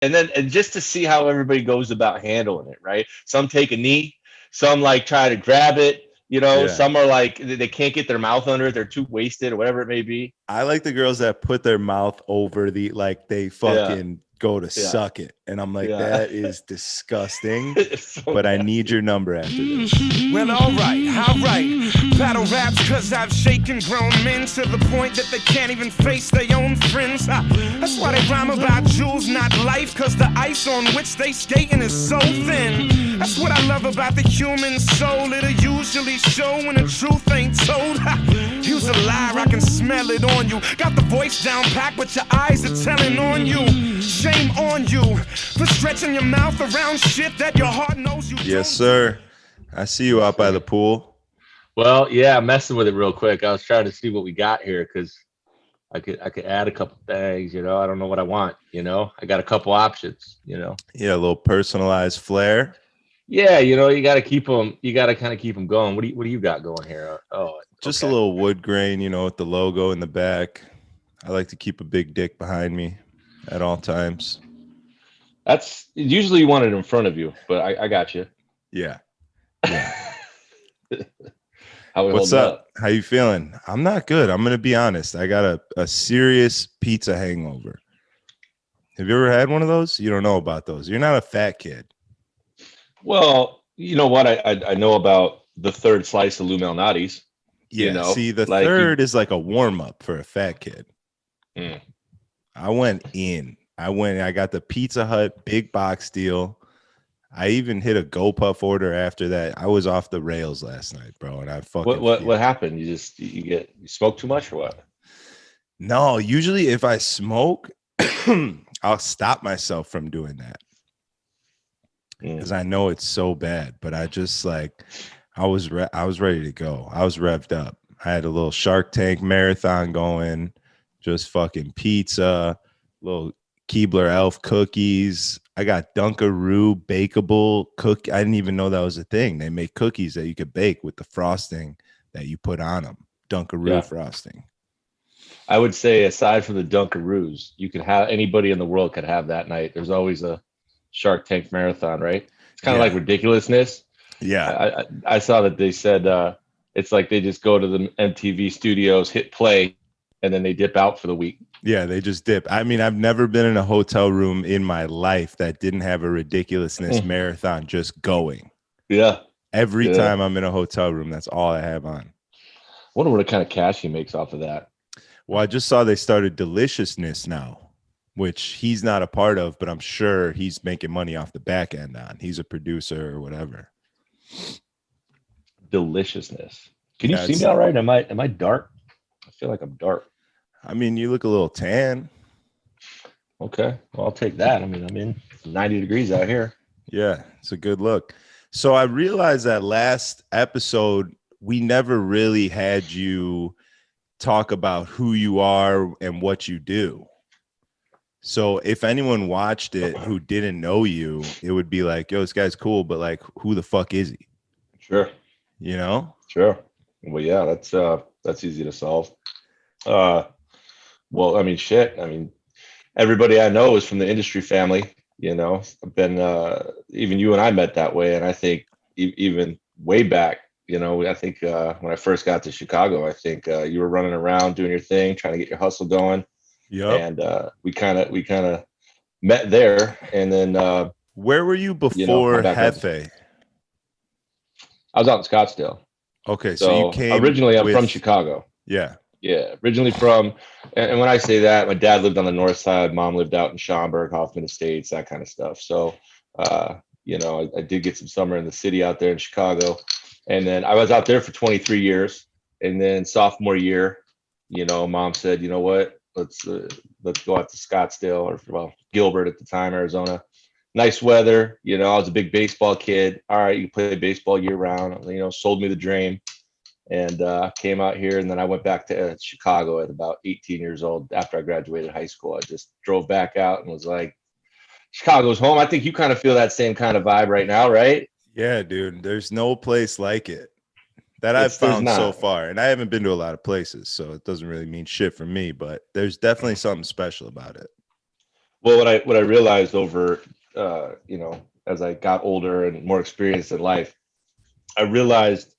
and just to see how everybody goes about handling it, right? Some take a knee, some like try to grab it, Yeah. some are like they can't get their mouth under it, they're too wasted or whatever it may be. I like the girls that put their mouth over the, like they Yeah, fucking go to yeah, suck it. And I'm like, yeah. that is disgusting. It's so But I need nasty. your number after this. Well, alright, alright. Battle raps, cause I've shaken grown men to the point that they can't even face their own friends. That's why they rhyme about jewels, not life, cause the ice on which they skating is so thin. That's what I love about the human soul. It'll usually show when the truth ain't told. You's a liar, I can smell it on you. Got the voice down packed, but your eyes are telling on you. Shame on you for stretching your mouth around shit that your heart knows you Yes, don't. sir. I see you out by the pool. Well, yeah, I'm messing with it real quick. I was trying to see what we got here because I could add a couple things. I don't know what I want. I got a couple options. Yeah, a little personalized flair. Yeah, you got to keep them. You got to kind of keep them going. What do you got going here? Oh, Just a okay. little wood grain, with the logo in the back. I like to keep a big dick behind me at all times. That's usually you want it in front of you, but I got you. Yeah. Yeah. How we What's holding up? up? How you feeling? I'm not good. I'm going to be honest. I got a serious pizza hangover. Have you ever had one of those? You don't know about those. You're not a fat kid. Well, you know what? I know about the third slice of Lou Malnati's. Yeah. See, the Like you. third is like a warm up for a fat kid. Mm. I went in. I got the Pizza Hut big box deal. I even hit a GoPuff order after that. I was off the rails last night, bro, and I What fucking what feel. what happened? You smoke too much or what? No, usually if I smoke, I'll stop myself from doing that Mm. because I know it's so bad. But I just like I was ready to go. I was revved up. I had a little Shark Tank marathon going, just fucking pizza, little Keebler Elf cookies. I got Dunkaroo bakeable cookie. I didn't even know that was a thing. They make cookies that you could bake with the frosting that you put on them. Dunkaroo Yeah, frosting. I would say aside from the Dunkaroos, you could have anybody in the world could have that night. There's always a Shark Tank marathon, right? It's kind of like Yeah. ridiculousness. Yeah. I saw that they said it's like they just go to the MTV studios, hit play, and then they dip out for the week. Yeah, they just dip. I mean, I've never been in a hotel room in my life that didn't have a ridiculousness Mm. marathon just going. Yeah, Every yeah. time I'm in a hotel room, that's all I have on. Wonder what kind of cash he makes off of that. Well, I just saw they started Deliciousness now, which he's not a part of, but I'm sure he's making money off the back end on. He's a producer or whatever. Deliciousness. Can you Yeah, see me all right? Am I dark? I feel like I'm dark. I mean, you look a little tan. Okay, well I'll take that. I mean, I'm in 90 degrees out here. Yeah, it's a good look. So I realized that last episode, we never really had you talk about who you are and what you do. So if anyone watched it who didn't know you, it would be like, yo, this guy's cool, but like, who the fuck is he? Sure, You know? sure. Well, yeah, that's easy to solve. Uh, well, I mean, shit. I mean, everybody I know is from the industry family. I've been even you and I met that way, and I think even way back. I think when I first got to Chicago, I think you were running around doing your thing, trying to get your hustle going, Yep. and we kind of met there, and then Where were you my before background. Hefe? I was out in Scottsdale, Okay, so you so came originally I'm from with, Chicago. yeah. Yeah, originally from, and when I say that, my dad lived on the north side, mom lived out in Schaumburg, Hoffman Estates, that kind of stuff. So, I did get some summer in the city out there in Chicago, and then I was out there for 23 years, and then sophomore year, mom said, you know what, let's go out to Scottsdale or well Gilbert at the time, Arizona. Nice weather, I was a big baseball kid. All right, you play baseball year round. Sold me the dream and came out here. And then I went back to Chicago at about 18 years old after I graduated high school. I just drove back out and was like, Chicago's home. I think you kind of feel that same kind of vibe right now, right? Yeah, dude. There's no place like it that I've There's found so not. far. And I haven't been to a lot of places, so it doesn't really mean shit for me, but there's definitely something special about it. Well, what I realized over, as I got older and more experienced in life, I realized,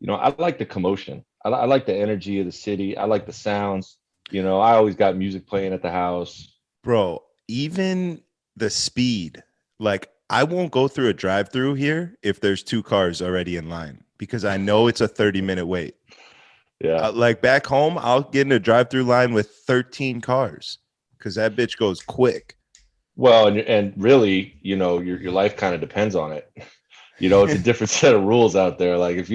I like the commotion. I like the energy of the city. I like the sounds. I always got music playing at the house. Bro, even the speed, like I won't go through a drive-through here if there's two cars already in line because I know it's a 30-minute wait. Yeah. Like back home, I'll get in a drive-through line with 13 cars because that bitch goes quick. Well, and really, your life kind of depends on it. It's a different set of rules out there. Like if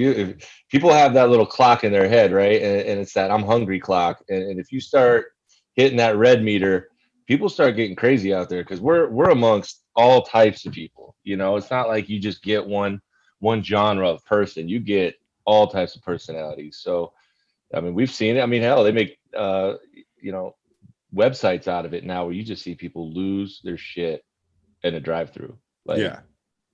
people have that little clock in their head, right, and it's that I'm hungry clock, and if you start hitting that red meter, people start getting crazy out there because we're amongst all types of people. It's not like you just get one genre of person. You get all types of personalities. So, I mean, we've seen it. I mean, hell, they make websites out of it now where you just see people lose their shit in a drive-through. Yeah.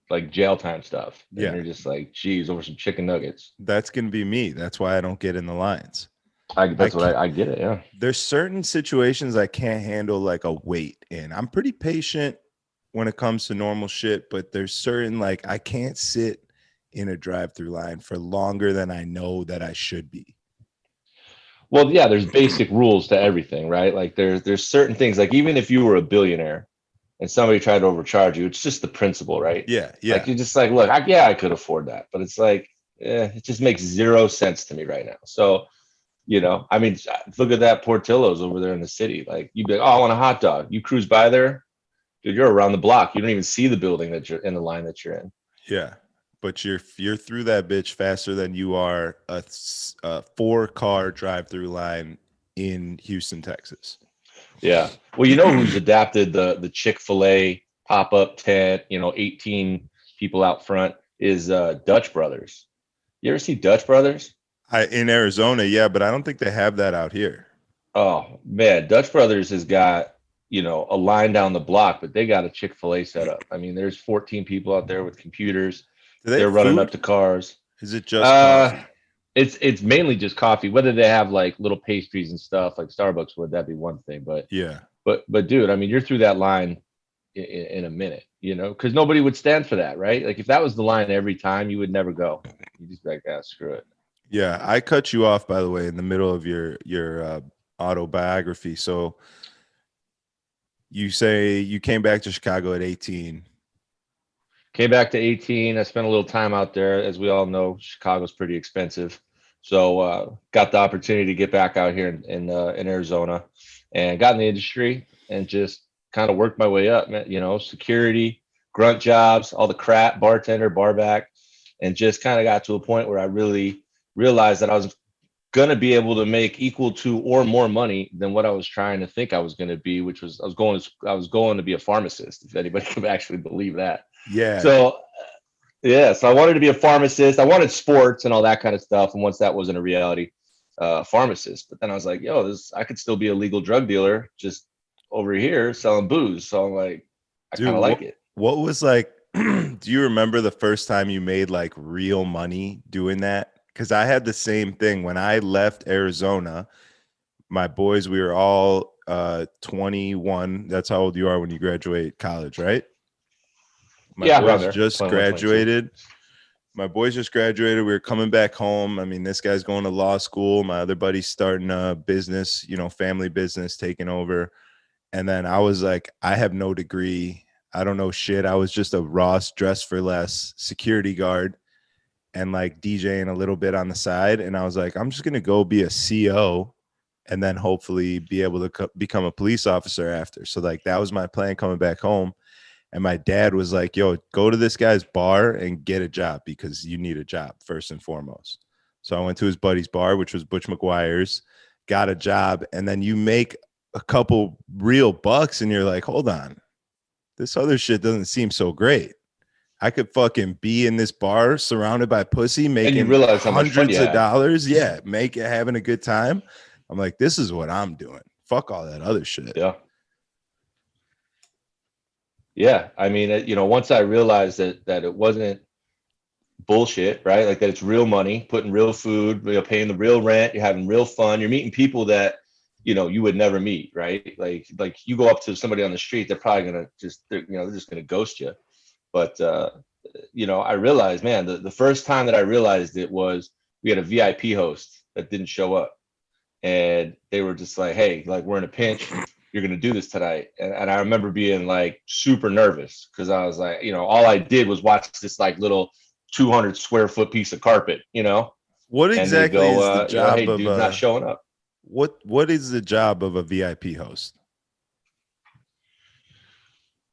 Like jail time stuff. And Yeah. they're just like, geez, over some chicken nuggets. That's going to be me. That's why I don't get in the lines. I get it. Yeah. There's certain situations I can't handle like a wait in. I'm pretty patient when it comes to normal shit, but there's certain like I can't sit in a drive-through line for longer than I know that I should be. Well, yeah, there's basic rules to everything, right? Like there's certain things, like even if you were a billionaire and somebody tried to overcharge you, it's just the principle, right? Yeah. Like you're just like, look, I could afford that, but it's like, it just makes zero sense to me right now. So, I mean, look at that Portillo's over there in the city. Like you'd be like, oh, I want a hot dog. You cruise by there, dude, you're around the block. You don't even see the building that you're in, the line that you're in. Yeah. But you're through that bitch faster than you are a 4-car drive-through line in Houston, Texas. Yeah. Well, who's adapted the Chick-fil-A pop-up tent, 18 people out front is Dutch Brothers. You ever see Dutch Brothers? In Arizona, yeah, but I don't think they have that out here. Oh, man. Dutch Brothers has got, a line down the block, but they got a Chick-fil-A set up. I mean, there's 14 people out there with computers. They're running up to cars. Is it just coffee? It's mainly just coffee. Whether they have like little pastries and stuff like Starbucks would, that'd be one thing. But yeah. But dude, I mean, you're through that line in a minute, because nobody would stand for that, right? Like if that was the line every time, you would never go. You just be like, screw it. Yeah, I cut you off, by the way, in the middle of your autobiography. So you say you came back to Chicago at 18. Came back to 18. I spent a little time out there. As we all know, Chicago's pretty expensive. So got the opportunity to get back out here in Arizona and got in the industry and just kind of worked my way up, security, grunt jobs, all the crap, bartender, barback, and just kind of got to a point where I really realized that I was going to be able to make equal to or more money than what I was trying to think I was going to be, which was I was going to be a pharmacist, if anybody could actually believe that. Yeah. So I wanted to be a pharmacist. I wanted sports and all that kind of stuff. And once that wasn't a reality, pharmacist. But then I was like, I could still be a legal drug dealer just over here selling booze. So I'm like, I kind of like it. What was like, do you remember the first time you made like real money doing that? Because I had the same thing when I left Arizona. My boys, we were all 21. That's how old you are when you graduate college, right? My boys just graduated. My boys just graduated. We were coming back home. I mean, this guy's going to law school. My other buddy's starting a business, family business, taking over. And then I was like, I have no degree. I don't know shit. I was just a Ross dress for less security guard and like DJing a little bit on the side. And I was like, I'm just going to go be a CO and then hopefully be able to become a police officer after. So like that was my plan coming back home. And my dad was like, yo, go to this guy's bar and get a job because you need a job first and foremost. So I went to his buddy's bar, which was Butch McGuire's, got a job. And then you make a couple real bucks and you're like, hold on, this other shit doesn't seem so great. I could fucking be in this bar surrounded by pussy making hundreds of dollars. Yeah, having a good time. I'm like, this is what I'm doing. Fuck all that other shit. Yeah. Yeah, I mean, once I realized that it wasn't bullshit, right? Like that it's real money, putting real food, paying the real rent, you're having real fun, you're meeting people that you would never meet, right? Like you go up to somebody on the street, they're probably gonna they're just gonna ghost you. But I realized, man, the first time that I realized it was we had a VIP host that didn't show up, and they were just like, hey, like we're in a pinch, you're gonna do this tonight. And I remember being like super nervous because I was like, all I did was watch this like little 200 square foot piece of carpet, What and they exactly go, is the job hey, of dude's not showing up. What is the job of a VIP host?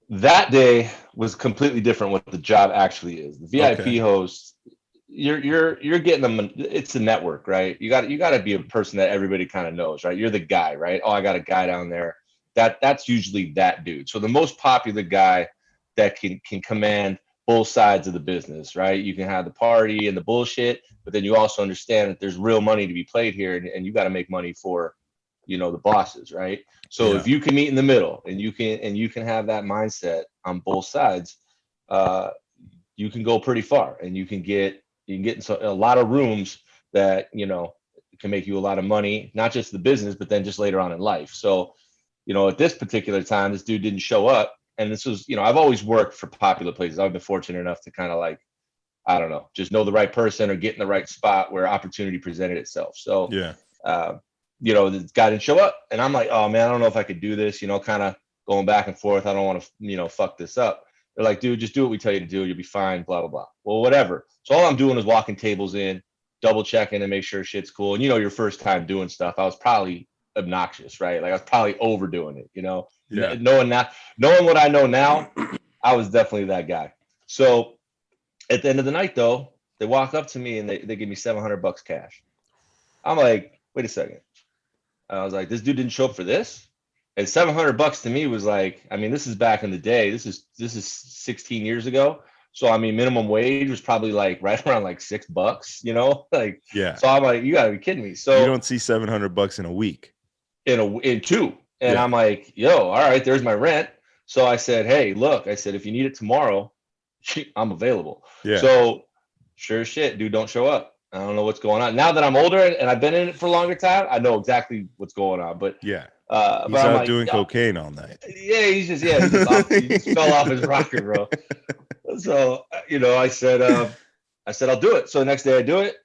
That day was completely different what the job actually is. The VIP host, you're getting them. It's a network, right? You got to be a person that everybody kind of knows, right? You're the guy, right? Oh, I got a guy down there. That's usually that dude. So the most popular guy that can command both sides of the business, right? You can have the party and the bullshit, but then you also understand that there's real money to be played here, and you got to make money for, the bosses, right? So if you can meet in the middle and you can have that mindset on both sides, you can go pretty far, and you can get into a lot of rooms that can make you a lot of money, not just the business, but then just later on in life. So, at this particular time, this dude didn't show up, and this was, I've always worked for popular places. I've been fortunate enough to kind of like, I don't know, just know the right person or get in the right spot where opportunity presented itself. So the guy didn't show up, and I'm like, oh man, I don't know if I could do this, kind of going back and forth. I don't want to, fuck this up. They're like, dude, just do what we tell you to do. You'll be fine, blah, blah, blah. Well, whatever. So all I'm doing is walking tables in, double checking and make sure shit's cool. And your first time doing stuff, I was probably obnoxious, right? Like I was probably overdoing it, knowing what I know now, I was definitely that guy. So at the end of the night though, they walk up to me and they give me $700 cash. I'm like, wait a second. I was like, this dude didn't show up for this? And $700 to me was like, I mean, this is back in the day. This is 16 years ago. So I mean, minimum wage was probably like right around like $6, like So I'm like, you gotta be kidding me. So you don't see $700 in a week. In two. And I'm like, yo, all right, there's my rent. So I said, hey, look, I said, if you need it tomorrow, I'm available. So sure as shit, dude, don't show up. I don't know what's going on. Now that I'm older and I've been in it for a longer time, I know exactly what's going on. But he's but out like, doing cocaine all night. Yeah, he just fell off his rocker, bro. So I said I'll do it. So the next day I do it,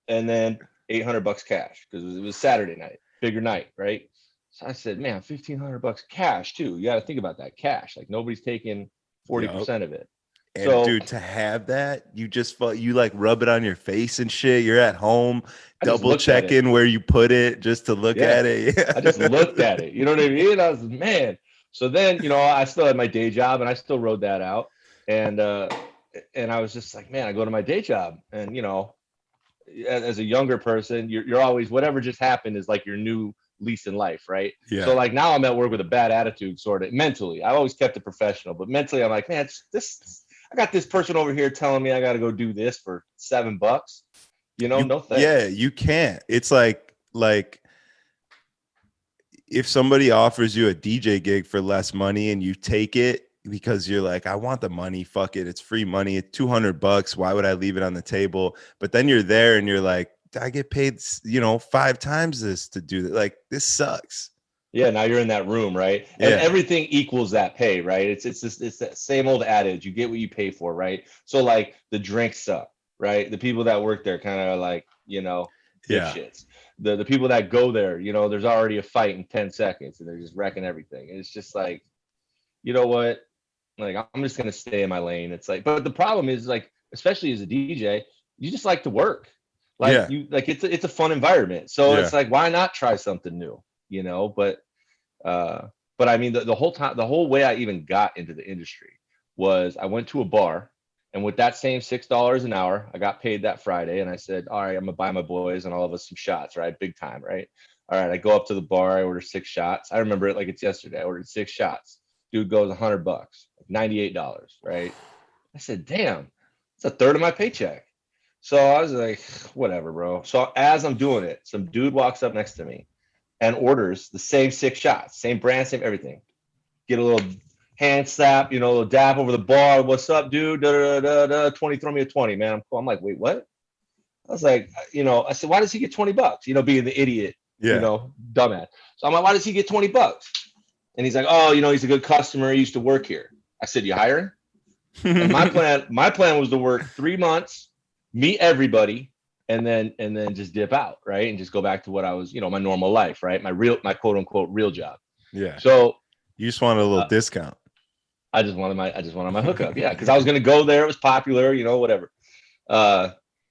and then $800 cash because it was Saturday night, bigger night, right? So I said, man, $1,500 cash too. You got to think about that cash. Like nobody's taking 40% of it. And so, dude, to have that, you like rub it on your face and shit. You're at home, double checking where you put it just to look at it. I just looked at it. You know what I mean? I was, man. So then, I still had my day job and I still rode that out. And I was just like, man, I go to my day job and, as a younger person, you're always, whatever just happened is like your new lease in life, right? So like now I'm at work with a bad attitude, sort of mentally. I always kept it professional, but mentally I'm like, man, I got this person over here telling me I got to go do this for $7. No thanks. Yeah, you can't. It's like if somebody offers you a DJ gig for less money and you take it because you're like, I want the money. Fuck it. It's free money. It's $200. Why would I leave it on the table? But then you're there and you're like, I get paid, 5 times this to do that. Like, this sucks. Yeah, now you're in that room, right? And everything equals that pay, right? It's that same old adage, you get what you pay for, right? So like the drinks suck, right? The people that work there kind of like, dipshits. The people that go there, there's already a fight in 10 seconds and they're just wrecking everything. And it's just like, you know what? Like, I'm just gonna stay in my lane. It's like, but the problem is like, especially as a DJ, you just like to work. Like it's a fun environment. So it's like, why not try something new? But I mean, the whole way I even got into the industry was I went to a bar, and with that same $6 an hour, I got paid that Friday, and I said, all right, I'm gonna buy my boys and all of us some shots, right? Big time, right? All right, I go up to the bar, I order 6 shots. I remember it like it's yesterday. I ordered 6 shots. Dude goes $100, $98, right? I said, damn, it's a third of my paycheck. So I was like, whatever, bro. So as I'm doing it, some dude walks up next to me and orders the same 6 shots, same brand, same everything. Get a little hand slap, a little dap over the bar. What's up, dude? 20, throw me a 20, man. I'm cool. I'm like, wait, what? I was like, I said, why does he get $20? Being the idiot Yeah. You know, dumbass. So I'm like, why does he get $20? And he's like, oh, you know, he's a good customer. He used to work here. I said, you hire him? And my plan was to work 3 months, meet everybody, and then just dip out, right? And just go back to what I was, you know, my normal life, right? My quote unquote real job. Yeah. So you just wanted a little discount. I just wanted my hookup. Yeah. Cause I was going to go there. It was popular, you know, whatever.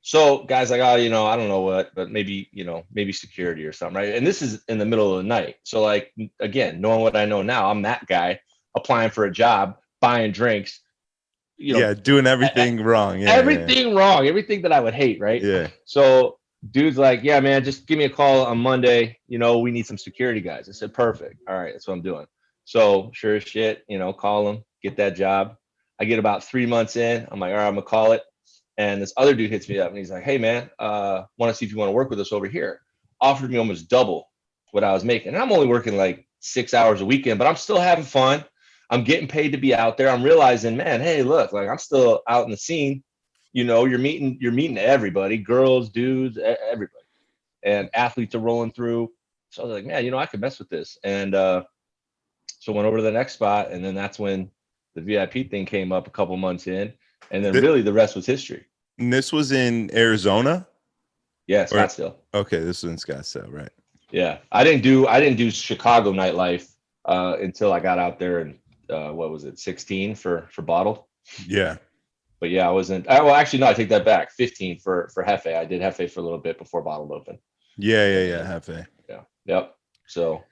So guys like, oh, you know, I don't know what, but maybe, you know, maybe security or something. Right. And this is in the middle of the night. So like, again, knowing what I know now, I'm that guy applying for a job, buying drinks, you know, doing everything wrong. Yeah. Everything wrong. Everything that I would hate. Right. Yeah. So dude's like, yeah, man, just give me a call on Monday. You know, we need some security guys. I said, perfect. All right. That's what I'm doing. So sure as shit, you know, call him, get that job. I get about 3 months in. I'm like, all right, I'm gonna call it. And this other dude hits me up and he's like, hey man, want to see if you want to work with us over here. Offered me almost double what I was making. And I'm only working like 6 hours a weekend, but I'm still having fun. I'm getting paid to be out there. I'm realizing, man, hey, look, like I'm still out in the scene. You know, you're meeting everybody, girls, dudes, everybody. And athletes are rolling through. So I was like, man, you know, I could mess with this. And so went over to the next spot. And then that's when the VIP thing came up a couple months in. And then really the rest was history. And this was in Arizona? Yeah, Scottsdale. Okay, this was in Scottsdale, right? Yeah. I didn't do Chicago nightlife until I got out there in what was it, 16 for Bottle. Yeah. But yeah, I wasn't. Well, actually, no, I take that back. 15 for Hefe. I did Hefe for a little bit before Bottle opened. Yeah, Hefe. Yeah, yep. So,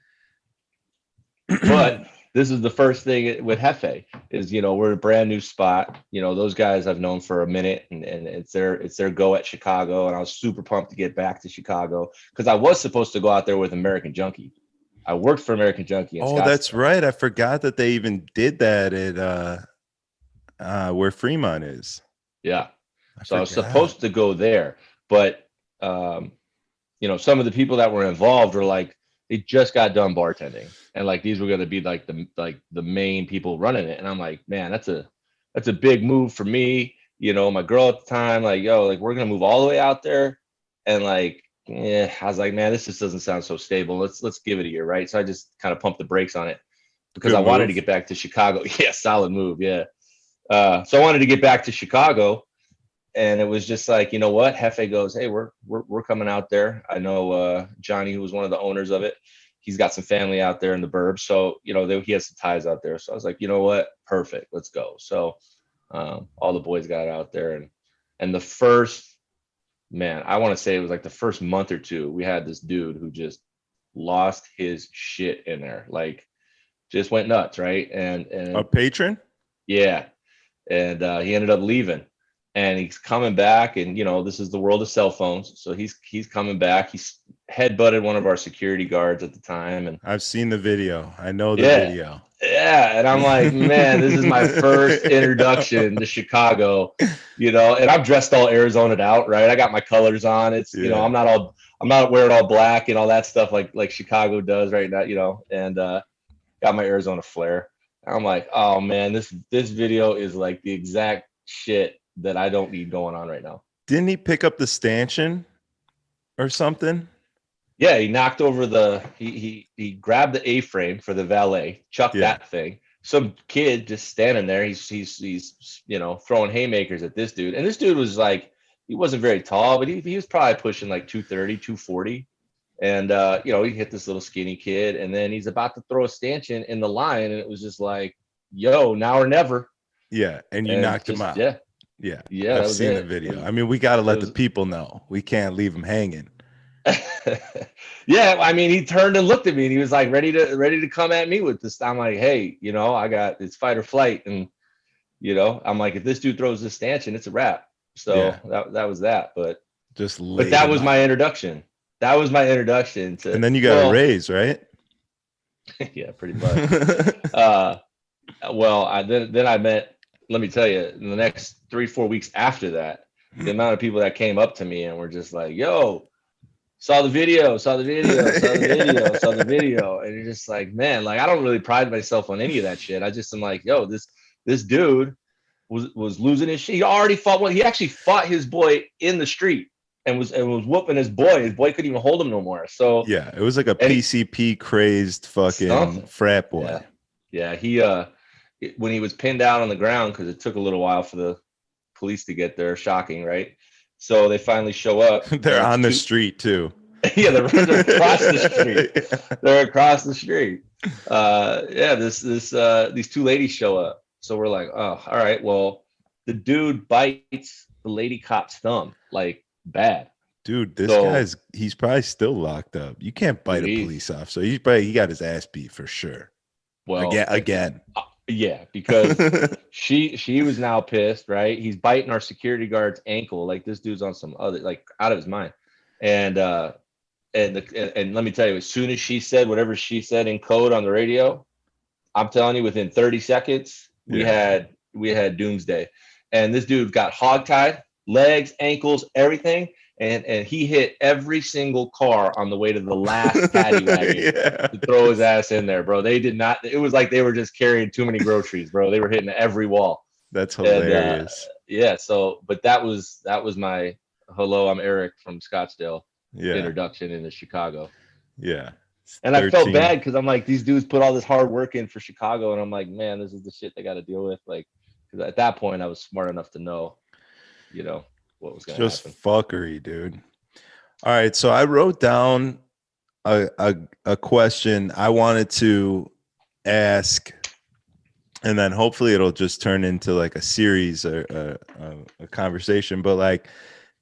but this is the first thing with Hefe is, you know, we're a brand new spot. You know, those guys I've known for a minute, and it's their go at Chicago, and I was super pumped to get back to Chicago because I was supposed to go out there with American Junkie. I worked for American Junkie. Oh, that's right. I forgot that they even did that at where Fremont is. Yeah. So I was supposed to go there, but you know, some of the people that were involved were like, they just got done bartending, and like these were going to be like the main people running it. And I'm like, man, that's a big move for me. You know, my girl at the time, like, yo, like we're going to move all the way out there, and like, yeah, I was like, man, this just doesn't sound so stable. Let's give it a year, right? So I just kind of pumped the brakes on it because I wanted to get back to Chicago. Yeah, solid move. Yeah. So I wanted to get back to Chicago, and it was just like, you know what? Hefe goes, hey, we're coming out there. I know Johnny, who was one of the owners of it. He's got some family out there in the burbs, so you know he has some ties out there. So I was like, you know what? Perfect, let's go. So all the boys got out there, and the first, man, I want to say it was like the first month or two, we had this dude who just lost his shit in there, like just went nuts, right? And a patron, yeah. And he ended up leaving, and he's coming back. And you know, this is the world of cell phones, so he's coming back. He's headbutted one of our security guards at the time, and I've seen the video. I know the video. Yeah, and I'm like, man, this is my first introduction to Chicago, you know. And I'm dressed all Arizonaed out, right? I got my colors on. It's you know, I'm not wearing all black and all that stuff like Chicago does right now, you know. And got my Arizona flair. I'm like, oh man, this video is like the exact shit that I don't need going on right now. Didn't he pick up the stanchion or something? Yeah, he knocked over he grabbed the A-frame for the valet, chucked that thing. Some kid just standing there, he's you know, throwing haymakers at this dude. And this dude was like, he wasn't very tall, but he was probably pushing like 230, 240. And, you know, he hit this little skinny kid, and then he's about to throw a stanchion in the line. And it was just like, yo, now or never. Yeah. And you knocked him out. Yeah. Yeah. I've seen the video. I mean, we got to let the people know. We can't leave them hanging. Yeah. I mean, he turned and looked at me, and he was like ready to come at me with this. I'm like, hey, you know, it's fight or flight. And, you know, I'm like, if this dude throws this stanchion, it's a wrap. So that was that. But that was my introduction. That was my introduction to. And then you got a raise, right? Yeah, pretty much. Well, then I met. Let me tell you, in the next 3-4 weeks after that, the amount of people that came up to me and were just like, "Yo, saw the video, saw the video," and you're just like, man, like I don't really pride myself on any of that shit. I just am like, yo, this dude was losing his shit. He already fought one. He actually fought his boy in the street. and was whooping his boy. His boy couldn't even hold him no more. So Yeah, it was like a and PCP crazed fucking something. frat boy. Yeah. He when he was pinned out on the ground, because it took a little while for the police to get there. Shocking, right? So they finally show up. They're on the street too. Yeah, they're across the street. They're across the street. Yeah, these two ladies show up. So we're like, oh, all right. Well, the dude bites the lady cop's thumb like bad. Dude, this So, he's probably still locked up. You can't bite a police officer. He got his ass beat for sure. well, Again. Yeah, because she was now pissed, right? He's biting our security guard's ankle. Like this dude's on some other, like out of his mind. And let me tell you, as soon as she said whatever she said in code on the radio, I'm telling you, within 30 seconds, we had doomsday. And this dude got hogtied, legs, ankles, everything. And he hit every single car on the way to the last paddy wagon to throw his ass in there, bro. They did not. It was like they were just carrying too many groceries, bro. They were hitting every wall. That's hilarious. And, yeah. So, but that was my hello. I'm Eric from Scottsdale. Introduction into Chicago. Yeah. And I felt bad because I'm like, these dudes put all this hard work in for Chicago, and I'm like, man, this is the shit they got to deal with. Like, because at that point, I was smart enough to know, what was going to happen. Just fuckery, dude. All right, so I wrote down a question I wanted to ask, and then hopefully it'll just turn into like a series or a conversation. But like,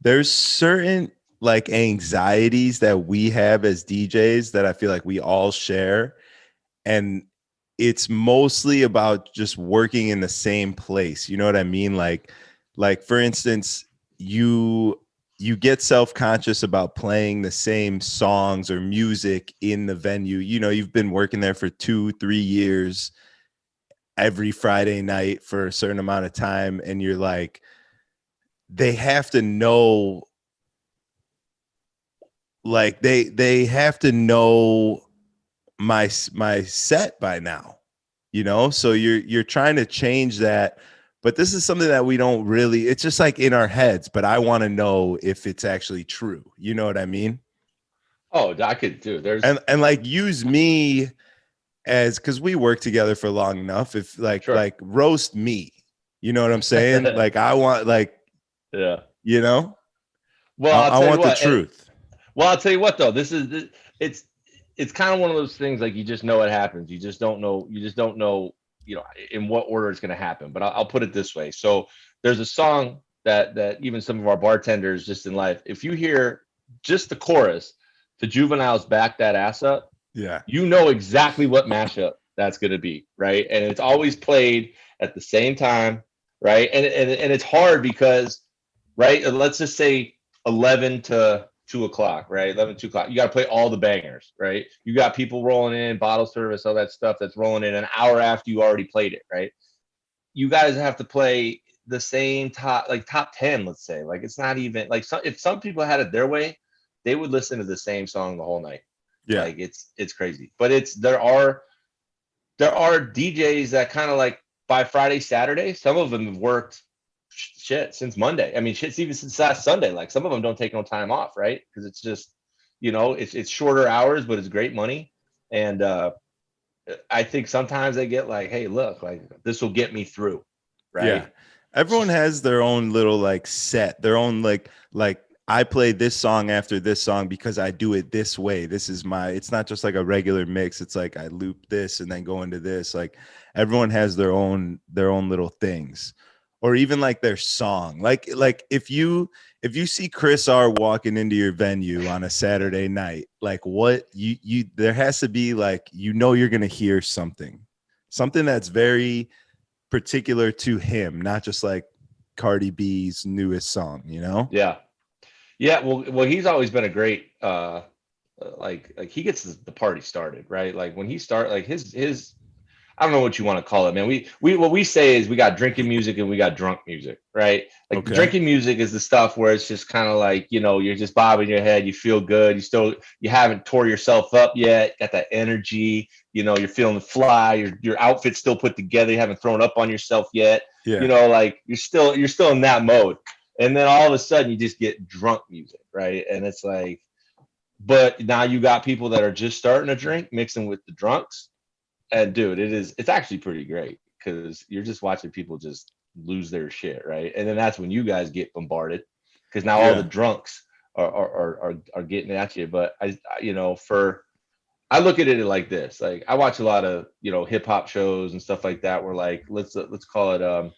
there's certain like anxieties that we have as DJs that I feel like we all share, and it's mostly about just working in the same place. You know what I mean? Like for instance, you get self-conscious about playing the same songs or music in the venue. You know, you've been working there for 2-3 years every Friday night for a certain amount of time, and you're like, they have to know, like they have to know my set by now, you know? So you're trying to change that. But this is something that we don't really, it's just like in our heads, but I want to know if it's actually true. You know what I mean? Oh, I could do. There's and like use me as, because we work together for long enough. If like roast me, you know what I'm saying? Like I want you know? Well, I want the truth. Well, I'll tell you what though, it's kind of one of those things like you just know it happens. You just don't know. In what order it's going to happen. But I'll put it this way. So there's a song that even some of our bartenders just in life, if you hear just the chorus, to Juvenile's Back That Ass Up, you know exactly what mashup that's going to be, right? And it's always played at the same time, right? And it's hard because, right, let's just say 11 to 2 o'clock, right? 11 to 2 o'clock. You got to play all the bangers, right? You got people rolling in, bottle service, all that stuff that's rolling in an hour after you already played it, right? You guys have to play the same top 10, let's say. Like, it's not even like if some people had it their way, they would listen to the same song the whole night. Yeah, like it's crazy. But there are DJs that kind of like by Friday, Saturday, some of them have worked shit since Monday. I mean, shit's even since last Sunday. Like some of them don't take no time off, right? Because it's just, it's shorter hours, but it's great money. And I think sometimes they get like, hey, look, like this will get me through, right? Yeah. Everyone has their own little like set, their own like I play this song after this song because I do it this way. This is it's not just like a regular mix. It's like I loop this and then go into this. Like everyone has their own little things. Or even like their song, like if you see Chris R walking into your venue on a Saturday night, like what you there has to be like, you're gonna hear something that's very particular to him, not just like Cardi B's newest song, you know? Yeah. Well, he's always been a great like he gets the party started, right? Like when he like his I don't know what you want to call it, man. We what we say is we got drinking music and we got drunk music, right? Like drinking music is the stuff where it's just kind of like, you're just bobbing your head, you feel good, you haven't tore yourself up yet, got that energy, you're feeling fly, your outfit's still put together, you haven't thrown up on yourself yet. Yeah. Like you're still in that mode. And then all of a sudden you just get drunk music, right? And it's like, but now you got people that are just starting to drink mixing with the drunks. And dude, it's actually pretty great because you're just watching people just lose their shit, right? And then that's when you guys get bombarded because now all the drunks are getting at you. But I look at it like this. Like I watch a lot of, hip hop shows and stuff like that where like let's call it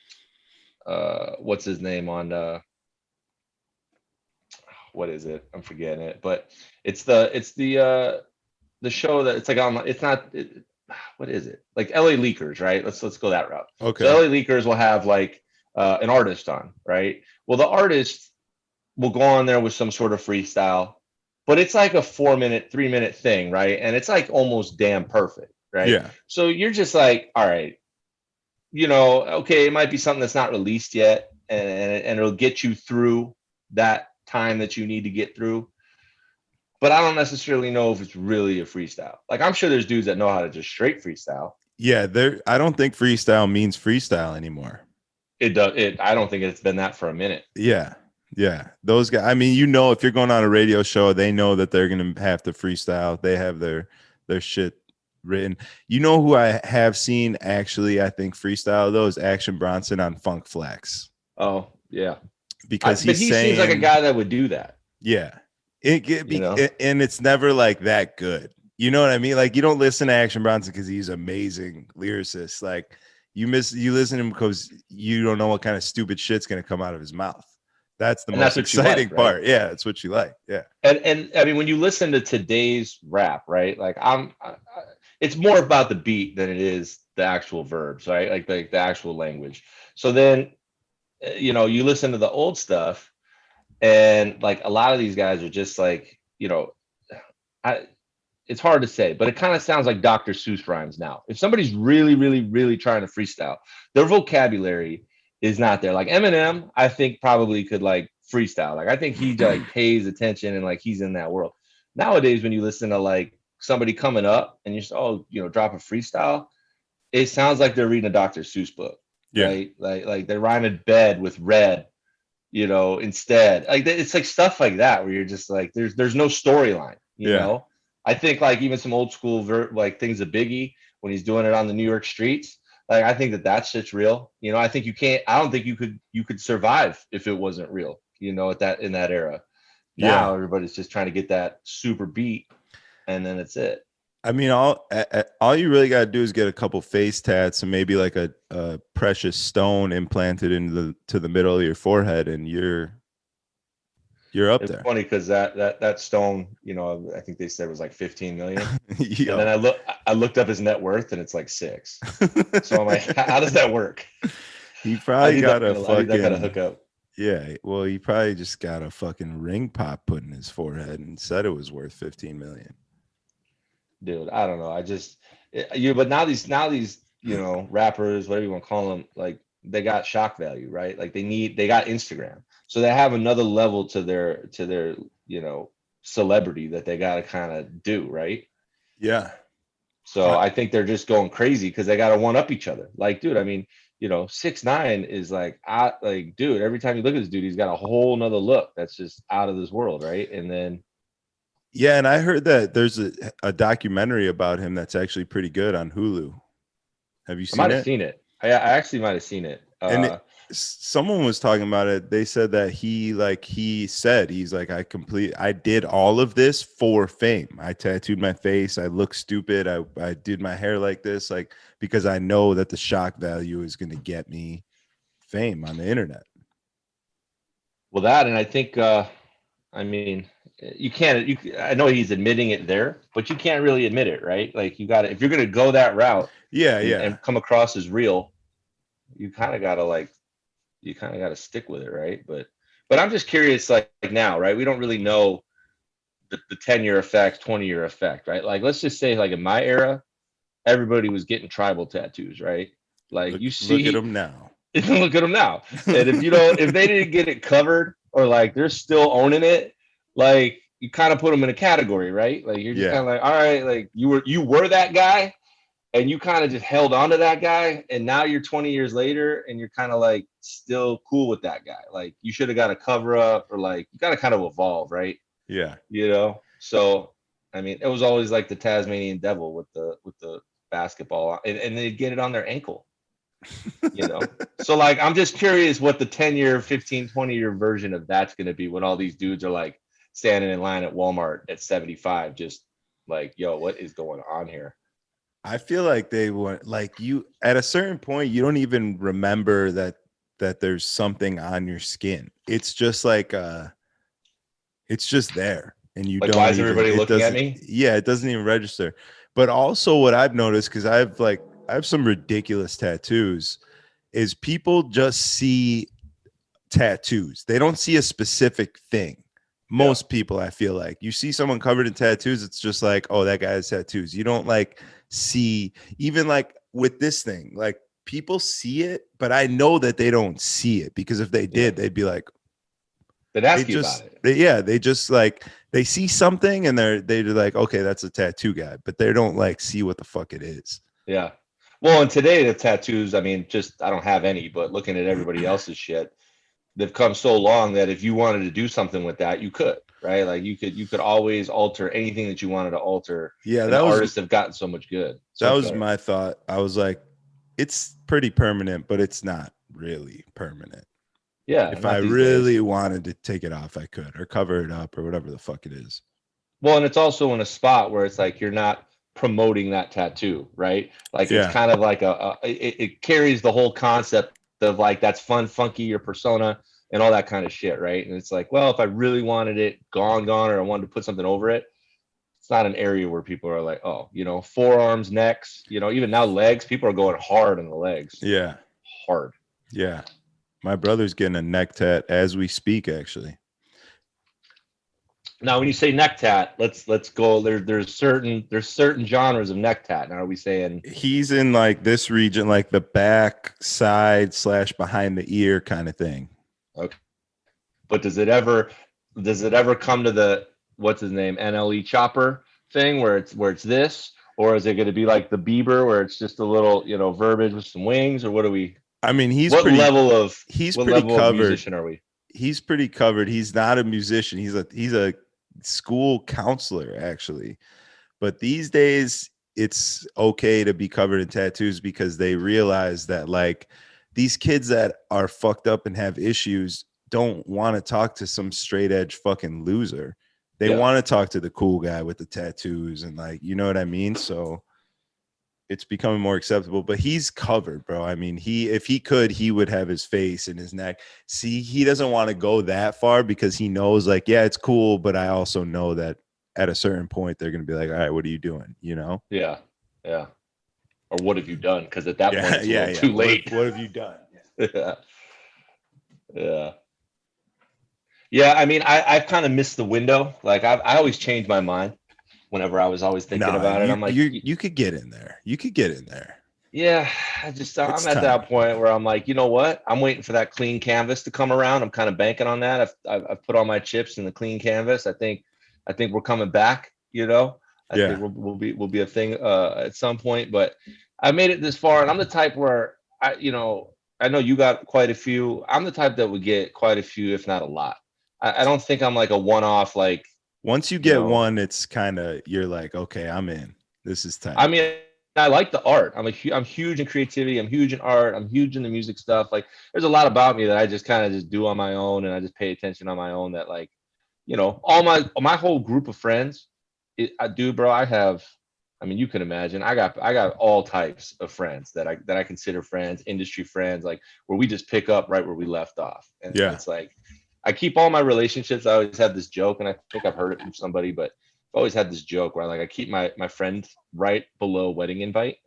what's his name on what is it? I'm forgetting it. But it's the show that it's like on what is it? Like LA Leakers, right? Let's go that route. Okay. So LA Leakers will have like an artist on, right? Well, the artist will go on there with some sort of freestyle, but it's like a 3-minute thing, right? And it's like almost damn perfect, right? Yeah. So you're just like, all right, okay, it might be something that's not released yet, and it'll get you through that time that you need to get through. But I don't necessarily know if it's really a freestyle. Like I'm sure there's dudes that know how to just straight freestyle. Yeah, I don't think freestyle means freestyle anymore. It does. I don't think it's been that for a minute. Yeah. Yeah. Those guys, I mean, if you're going on a radio show, they know that they're going to have to freestyle. They have their shit written. You know who I have seen actually, I think freestyle though is Action Bronson on Funk Flex. Oh, yeah. Because he seems like a guy that would do that. Yeah. And it's never like that good. You know what I mean? Like you don't listen to Action Bronson because he's amazing lyricist. Like you listen to him because you don't know what kind of stupid shit's going to come out of his mouth. That's the most exciting part. Right? Yeah, it's what you like. Yeah. And I mean, when you listen to today's rap, right? Like it's more about the beat than it is the actual verbs, right? Like the actual language. So then, you listen to the old stuff, and like a lot of these guys are just like, it's hard to say, but it kind of sounds like Dr. Seuss rhymes now. If somebody's really, really, really trying to freestyle, their vocabulary is not there. Like Eminem, I think probably could like freestyle. Like I think he like pays attention and like he's in that world. Nowadays, when you listen to like somebody coming up and you just drop a freestyle, it sounds like they're reading a Dr. Seuss book. Yeah. Right? Like they're rhyming bed with red, instead. Like it's like stuff like that where you're just like there's no storyline, you know. I think like even some old school like things of Biggie when he's doing it on the New York streets. Like I think that shit's real. I think I don't think you could survive if it wasn't real, in that era. Now everybody's just trying to get that super beat and then it's it. I mean, all you really got to do is get a couple face tats and maybe like a precious stone implanted into the middle of your forehead, and you're up there. It's funny because that stone, I think they said was like 15 million. And then I looked up his net worth and it's like 6. So I'm like, how does that work? He probably got a hookup. Yeah, well, he probably just got a fucking ring pop put in his forehead and said it was worth 15 million. Dude, I don't know. But now these rappers, whatever you want to call them, like they got shock value, right? Like they got Instagram, so they have another level to their celebrity that they got to kind of do, right? Yeah. So I think they're just going crazy because they got to one up each other. Like, dude, I mean, 6ix9ine is like, dude, every time you look at this dude, he's got a whole nother look that's just out of this world, right? And then. Yeah, and I heard that there's a documentary about him that's actually pretty good on Hulu. Have you seen it? I might have seen it. I actually might have seen it. Someone was talking about it. They said that he's like, I did all of this for fame. I tattooed my face. I look stupid. I did my hair like this, like, because I know that the shock value is going to get me fame on the internet. Well, that, and I think, I mean, I know he's admitting it there, but you can't really admit it, right? Like if you're going to go that route, and come across as real, you kind of got to stick with it, right? But I'm just curious, like now, right? We don't really know the 10-year effect, 20-year effect, right? Like, let's just say, like in my era, everybody was getting tribal tattoos, right? Like look at them now. Look at them now. And if they didn't get it covered or like they're still owning it, like you kind of put them in a category, right? Like you're just kind of like, all right, like you were that guy, and you kind of just held on to that guy, and now you're 20 years later and you're kind of like still cool with that guy. Like you should have got a cover up, or like you got to kind of evolve, right? Yeah. You know? So I mean, it was always like the Tasmanian devil with the basketball, and they'd get it on their ankle, you know? So like I'm just curious what the 10-year, 15, 20-year version of that's gonna be when all these dudes are like standing in line at Walmart at 75, just like, yo, what is going on here? I feel like they want, like, you at a certain point you don't even remember that there's something on your skin. It's just like it's just there, and you Like, don't why is even, everybody it looking at doesn't, me? yeah, it doesn't even register. But also what I've noticed, because I have some ridiculous tattoos, is people just see tattoos. They don't see a specific thing. Most people, I feel like you see someone covered in tattoos, it's just like, oh, that guy has tattoos. You don't like see, even like with this thing, like people see it, but I know that they don't see it, because if they did, they'd be like, They'd ask you about it. they just like, they see something and they're like, okay, that's a tattoo guy, but they don't like see what the fuck it is. Yeah. Well, and today the tattoos, I mean, just I don't have any, but looking at everybody else's shit, they've come so long that if you wanted to do something with that, you could, right? Like you could always alter anything that you wanted to alter. Yeah, And that the was artists have gotten so much good. that was my thought. I was like, it's pretty permanent, but it's not really permanent. Yeah. If I really wanted to take it off, I could, or cover it up, or whatever the fuck it is. Well, and it's also in a spot where it's like you're not promoting that tattoo, right? Like it's kind of like it carries the whole concept of like that's fun, funky, your persona, and all that kind of shit, right? And it's like, well, if I really wanted it gone, or I wanted to put something over it, it's not an area where people are like, oh, you know, forearms, necks, you know, even now legs, people are going hard on the legs. Yeah. Hard. Yeah. My brother's getting a neck tat as we speak, actually. Now, when you say neck tat, let's go. There's certain genres of neck tat. Now, are we saying he's in like this region, like the back, side / behind the ear kind of thing? Okay, but does it ever come to the what's his name NLE Chopper thing where it's this, or is it going to be like the Bieber where it's just a little, you know, verbiage with some wings, or what do we? I mean, he's pretty covered. Of musician are we? He's pretty covered. He's not a musician. He's a school counselor, actually. But these days it's okay to be covered in tattoos, because they realize that like these kids that are fucked up and have issues don't want to talk to some straight edge fucking loser. They want to talk to the cool guy with the tattoos, and like, you know what I mean? So it's becoming more acceptable, but he's covered, bro. I mean, if he could, he would have his face and his neck. See, he doesn't want to go that far, because he knows like, yeah, it's cool, but I also know that at a certain point they're going to be like, all right, what are you doing? You know? Yeah. Yeah. Or what have you done? Because at that point, it's too late. What have you done? Yeah. Yeah. Yeah. I mean, I've kind of missed the window. Like I always change my mind whenever I was always thinking about it. I'm like, you could get in there. You could get in there. Yeah. I'm at that point where I'm like, you know what? I'm waiting for that clean canvas to come around. I'm kind of banking on that. I've put all my chips in the clean canvas. I think we're coming back, you know. I think we'll be a thing at some point, but I made it this far, and I'm the type where I know you got quite a few. I'm the type that would get quite a few, if not a lot. I don't think I'm like a one-off. Like once you get one, it's kind of, you're like, okay, I'm in. This is tight. I mean, I like the art. I'm huge in creativity. I'm huge in art. I'm huge in the music stuff. Like there's a lot about me that I just kind of just do on my own, and I just pay attention on my own. That like, you know, all my whole group of friends, bro. I mean, you can imagine. I got all types of friends that I consider friends, industry friends, like where we just pick up right where we left off. And it's like, I keep all my relationships. I always have this joke, and I think I've heard it from somebody, but I've always had this joke where like I keep my friend right below wedding invite.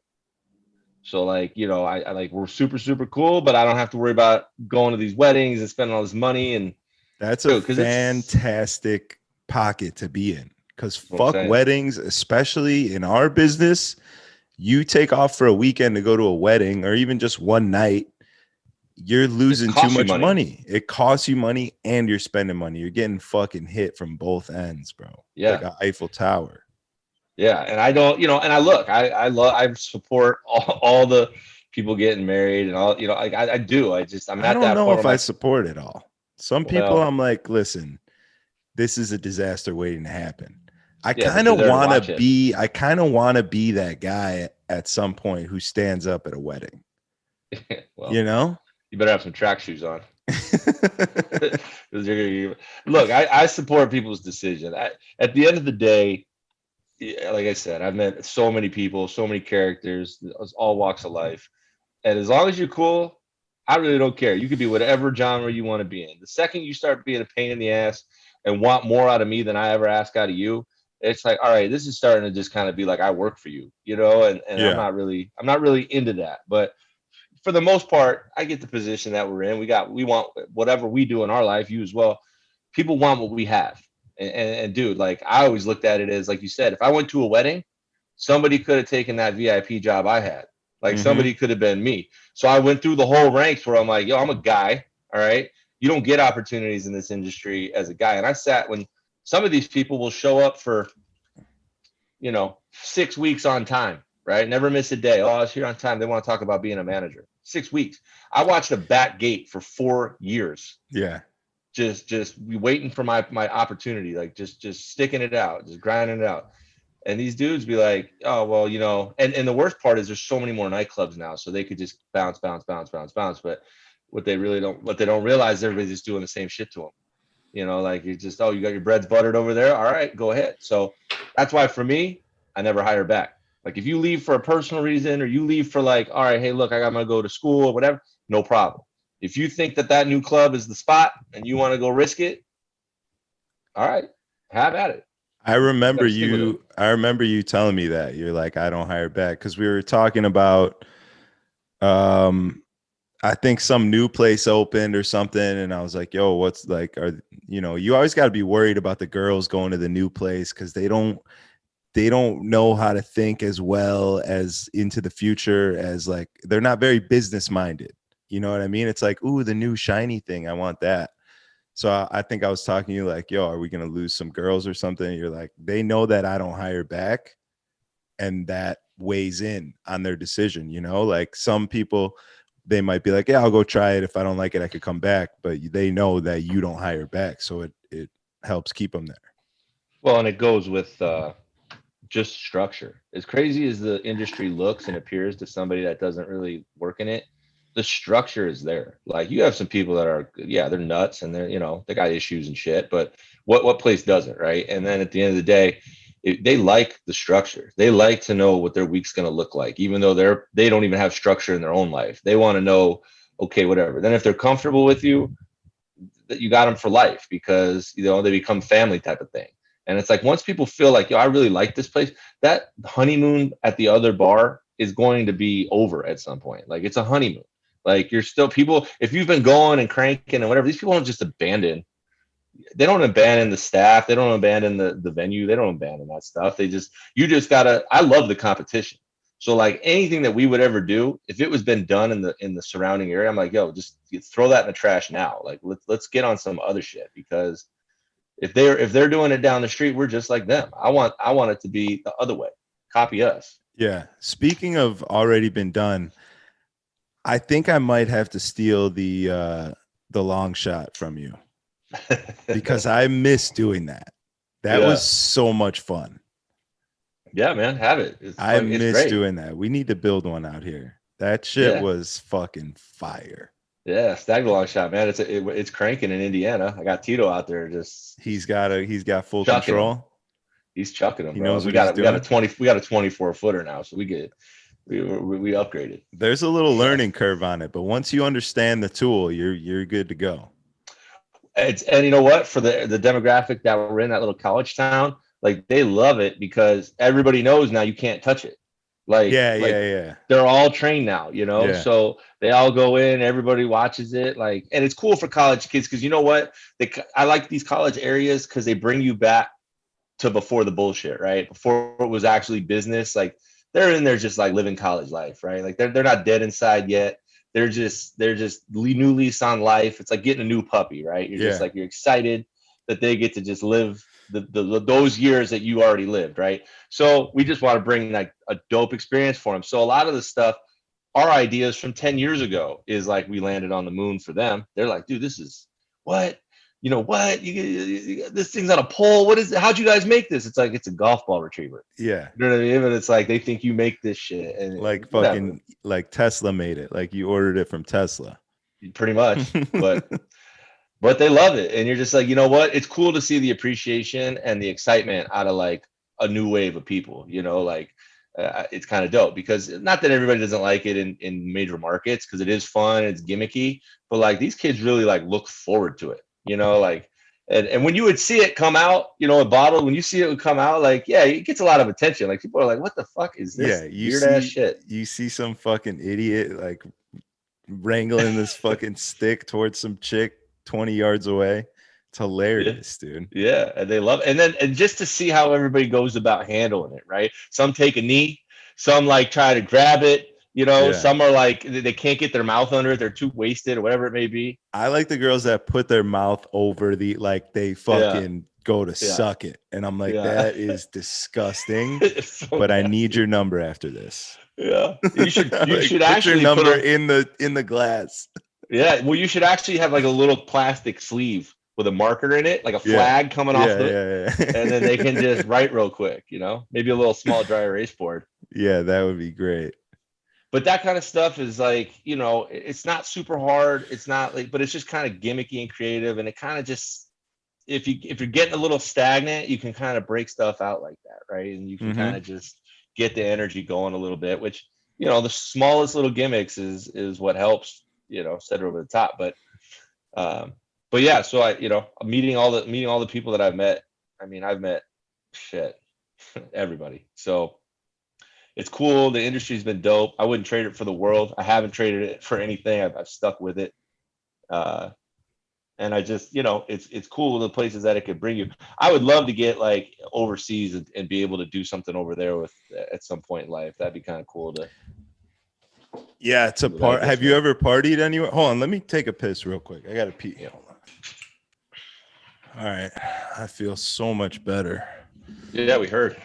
So like, you know, I like, we're super, super cool, but I don't have to worry about going to these weddings and spending all this money. And that's a fantastic pocket to be in, because fuck weddings, especially in our business. You take off for a weekend to go to a wedding, or even just one night, you're losing too much money. It costs you money, and you're spending money. You're getting fucking hit from both ends, bro. Yeah. Like an Eiffel Tower. Yeah, and I don't, and I support all the people getting married and all, like I do. I'm I at don't that know point if where I support it all. Some people well, I'm like, listen, this is a disaster waiting to happen. yeah, but you're there to watch it. I kind of want to be that guy at some point who stands up at a wedding. Well, You know? you better have some track shoes on. Look, I support people's decision. At the end of the day, like I said, I've met so many people, so many characters, all walks of life. And as long as you're cool, I really don't care. You could be whatever genre you want to be in. The second you start being a pain in the ass and want more out of me than I ever ask out of you, it's like, all right, this is starting to just kind of be like I work for you, and Yeah. I'm not really into that. But for the most part, I get the position that we're in. We want whatever we do in our life, you as well. People want what we have. And dude, like I always looked at it as like you said, if I went to a wedding, somebody could have taken that VIP job I had. Like somebody could have been me. So I went through the whole ranks where I'm like, yo, I'm a guy. All right. You don't get opportunities in this industry as a guy. And I sat when some of these people will show up for, 6 weeks on time, right? Never miss a day. Oh, I was here on time. They want to talk about being a manager. 6 weeks. I watched a back gate for 4 years. Yeah. Just waiting for my opportunity, like just sticking it out, just grinding it out. And these dudes be like, oh, well, and the worst part is there's so many more nightclubs now. So they could just bounce. But what they don't realize, everybody's just doing the same shit to them. Like you just, oh, you got your breads buttered over there. All right, go ahead. So that's why for me, I never hire back. Like if you leave for a personal reason or you leave for like, all right, hey, look, I got to go to school or whatever, no problem. If you think that new club is the spot and you want to go risk it, all right, have at it. I remember you telling me that. You're like, I don't hire back, because we were talking about I think some new place opened or something, and I was like, yo, what's like, you always got to be worried about the girls going to the new place because they don't know how to think as well as into the future, as like they're not very business minded. You know what I mean? It's like, ooh, the new shiny thing, I want that. So I think I was talking to you like, yo, are we going to lose some girls or something? And you're like, they know that I don't hire back, and that weighs in on their decision. Like some people, they might be like, yeah, I'll go try it. If I don't like it, I could come back. But they know that you don't hire back. So it helps keep them there. Well, and it goes with just structure. As crazy as the industry looks and appears to somebody that doesn't really work in it, the structure is there. Like you have some people that are, yeah, they're nuts and they got issues and shit, but what place doesn't, right? And then at the end of the day, they like the structure. They like to know what their week's going to look like, even though they don't even have structure in their own life. They want to know, okay, whatever. Then if they're comfortable with you, that you got them for life, because they become family type of thing. And it's like once people feel like, yo, I really like this place, that honeymoon at the other bar is going to be over at some point. Like it's a honeymoon. Like you're still people, if you've been going and cranking and whatever, these people don't just abandon. They don't abandon the staff. They don't abandon the venue. They don't abandon that stuff. You just gotta, I love the competition. So like anything that we would ever do, if it was been done in the surrounding area, I'm like, yo, just throw that in the trash now. Like let's get on some other shit, because if they're doing it down the street, we're just like them. I want it to be the other way. Copy us. Yeah. Speaking of already been done, I think I might have to steal the long shot from you, because I miss doing that. That was so much fun. Yeah, man, have it. I miss doing that. We need to build one out here. That shit was fucking fire. Yeah, stag long shot, man. It's cranking in Indiana. I got Tito out there. Just he's got full control. He's chucking them. He bro. knows we what got a 24 footer now, so we upgraded. There's a little learning curve on it, but once you understand the tool, you're good to go. And you know what? For the demographic that we're in, that little college town, like they love it because everybody knows now you can't touch it. Yeah. They're all trained now, so they all go in, everybody watches it. Like, and it's cool for college kids because you know what? I like these college areas because they bring you back to before the bullshit, right? Before it was actually business. Like they're in there just like living college life, right? Like they're not dead inside yet. They're just new lease on life. It's like getting a new puppy, right? You're just like, you're excited that they get to just live those years that you already lived, right? So we just want to bring like a dope experience for them. So a lot of the stuff, our ideas from 10 years ago is like we landed on the moon for them. They're like, dude, this is what? You know what? This thing's on a pole. What is it? How'd you guys make this? It's like it's a golf ball retriever. Yeah. You know what I mean? But it's like they think you make this shit. And Like whatever. fucking like Tesla made it. Like you ordered it from Tesla. Pretty much. But they love it. And you're just like, you know what? It's cool to see the appreciation and the excitement out of like a new wave of people, you know, like it's kind of dope because not that everybody doesn't like it in major markets because it is fun, it's gimmicky, but like these kids really like look forward to it, you know, like and when you would see it come out, you know, a bottle, when you see it would come out, like, yeah, it gets a lot of attention. Like people are like, what the fuck is this weird ass shit? You see some fucking idiot like wrangling this fucking stick towards some chick 20 yards away. It's hilarious, dude. Yeah, and they love it. And just to see how everybody goes about handling it, right? Some take a knee, some like try to grab it, you know, some are like they can't get their mouth under it, they're too wasted or whatever it may be. I like the girls that put their mouth over the like they fucking go to suck it. And I'm like, that is disgusting. So but I need your number after this. Yeah. You should like, actually your number in the glass. Yeah, well, you should actually have like a little plastic sleeve with a marker in it, like a flag coming off and then they can just write real quick, you know, maybe a little small dry erase board. Yeah, that would be great. But that kind of stuff is like, you know, it's not super hard. It's not like, but it's just kind of gimmicky and creative. And it kind of just, if you're getting a little stagnant, you can kind of break stuff out like that, right? And you can kind of just get the energy going a little bit, which, you know, the smallest little gimmicks is what helps, you know, set it over the top. But yeah, so I, you know, meeting all the people that I've met. I mean, I've met everybody. So it's cool. The industry's been dope. I wouldn't trade it for the world. I haven't traded it for anything. I've stuck with it. And I just, you know, it's cool the places that it could bring you. I would love to get like overseas and be able to do something over there with at some point in life. That'd be kind of cool to. Yeah, it's a part. Have you ever partied anywhere? Hold on, let me take a piss real quick. I gotta pee. Yeah. Hold on. All right, I feel so much better. Yeah, we heard.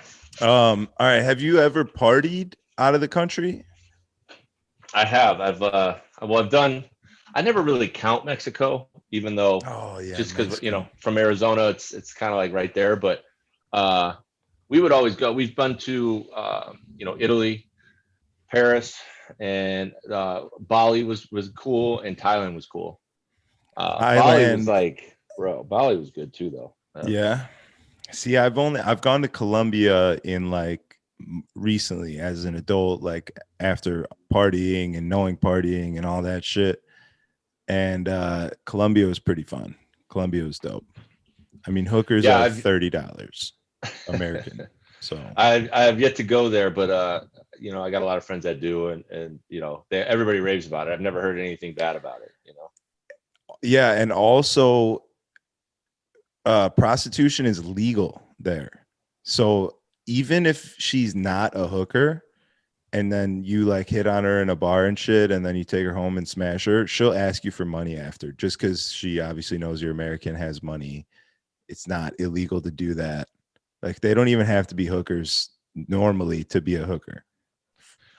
All right, have you ever partied out of the country? I have. I've done. I never really count Mexico, even though just because you know from Arizona, it's kind of like right there. But we would always go. We've been to you know, Italy, Paris, and Bali was cool, and Thailand was cool. Bali was like, bro, Bali was good too, though. Yeah. See, I've gone to Colombia in like recently as an adult, like after partying and knowing partying and all that shit. And Colombia was pretty fun. Colombia was dope. I mean, hookers are $30 American. So I have yet to go there, but you know, I got a lot of friends that do, and you know, everybody raves about it. I've never heard anything bad about it, you know. Yeah, and also prostitution is legal there. So even if she's not a hooker and then you like hit on her in a bar and shit and then you take her home and smash her, she'll ask you for money after, just because she obviously knows you're American, has money. It's not illegal to do that. Like they don't even have to be hookers normally to be a hooker.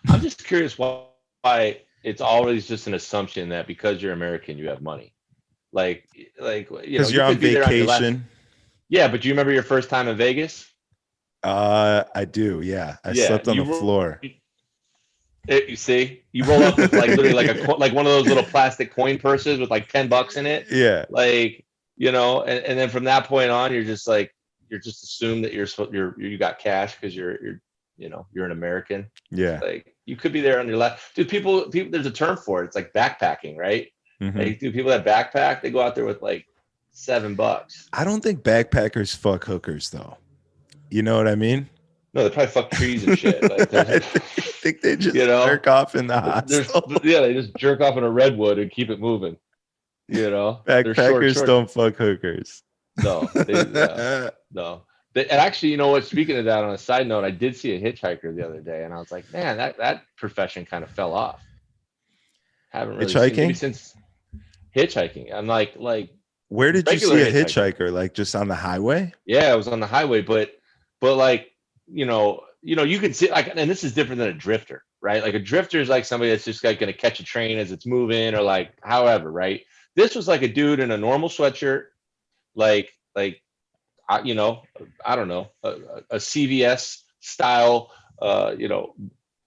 I'm just curious why it's always just an assumption that because you're American you have money. Like you know, because you're on vacation. Yeah, but do you remember your first time in Vegas? I do. Yeah, I slept on the floor. You see, you roll up with like literally like one of those little plastic coin purses with like $10 in it. Yeah, like, you know, and then from that point on, you're just assumed that you got cash because you're you know, you're an American. Yeah, like you could be there on your left. Dude, people, there's a term for it. It's like backpacking, right? Mm-hmm. Like, dude, people that backpack, they go out there with like $7. I don't think backpackers fuck hookers though. You know what I mean? No, they probably fuck trees and shit. Like, I think they just, you know, jerk off in the hostel. Yeah, they just jerk off in a redwood and keep it moving. You know, backpackers don't fuck hookers. No, no. And actually, you know what? Speaking of that, on a side note, I did see a hitchhiker the other day, and I was like, man, that profession kind of fell off. Haven't really hitchhiking seen since hitchhiking. I'm like Where did you see regular a hitchhiker? Like just on the highway? Yeah, it was on the highway, but like, you can see like, and this is different than a drifter, right? Like a drifter is like somebody that's just like going to catch a train as it's moving or like however, right? This was like a dude in a normal sweatshirt, like I don't know, a CVS style,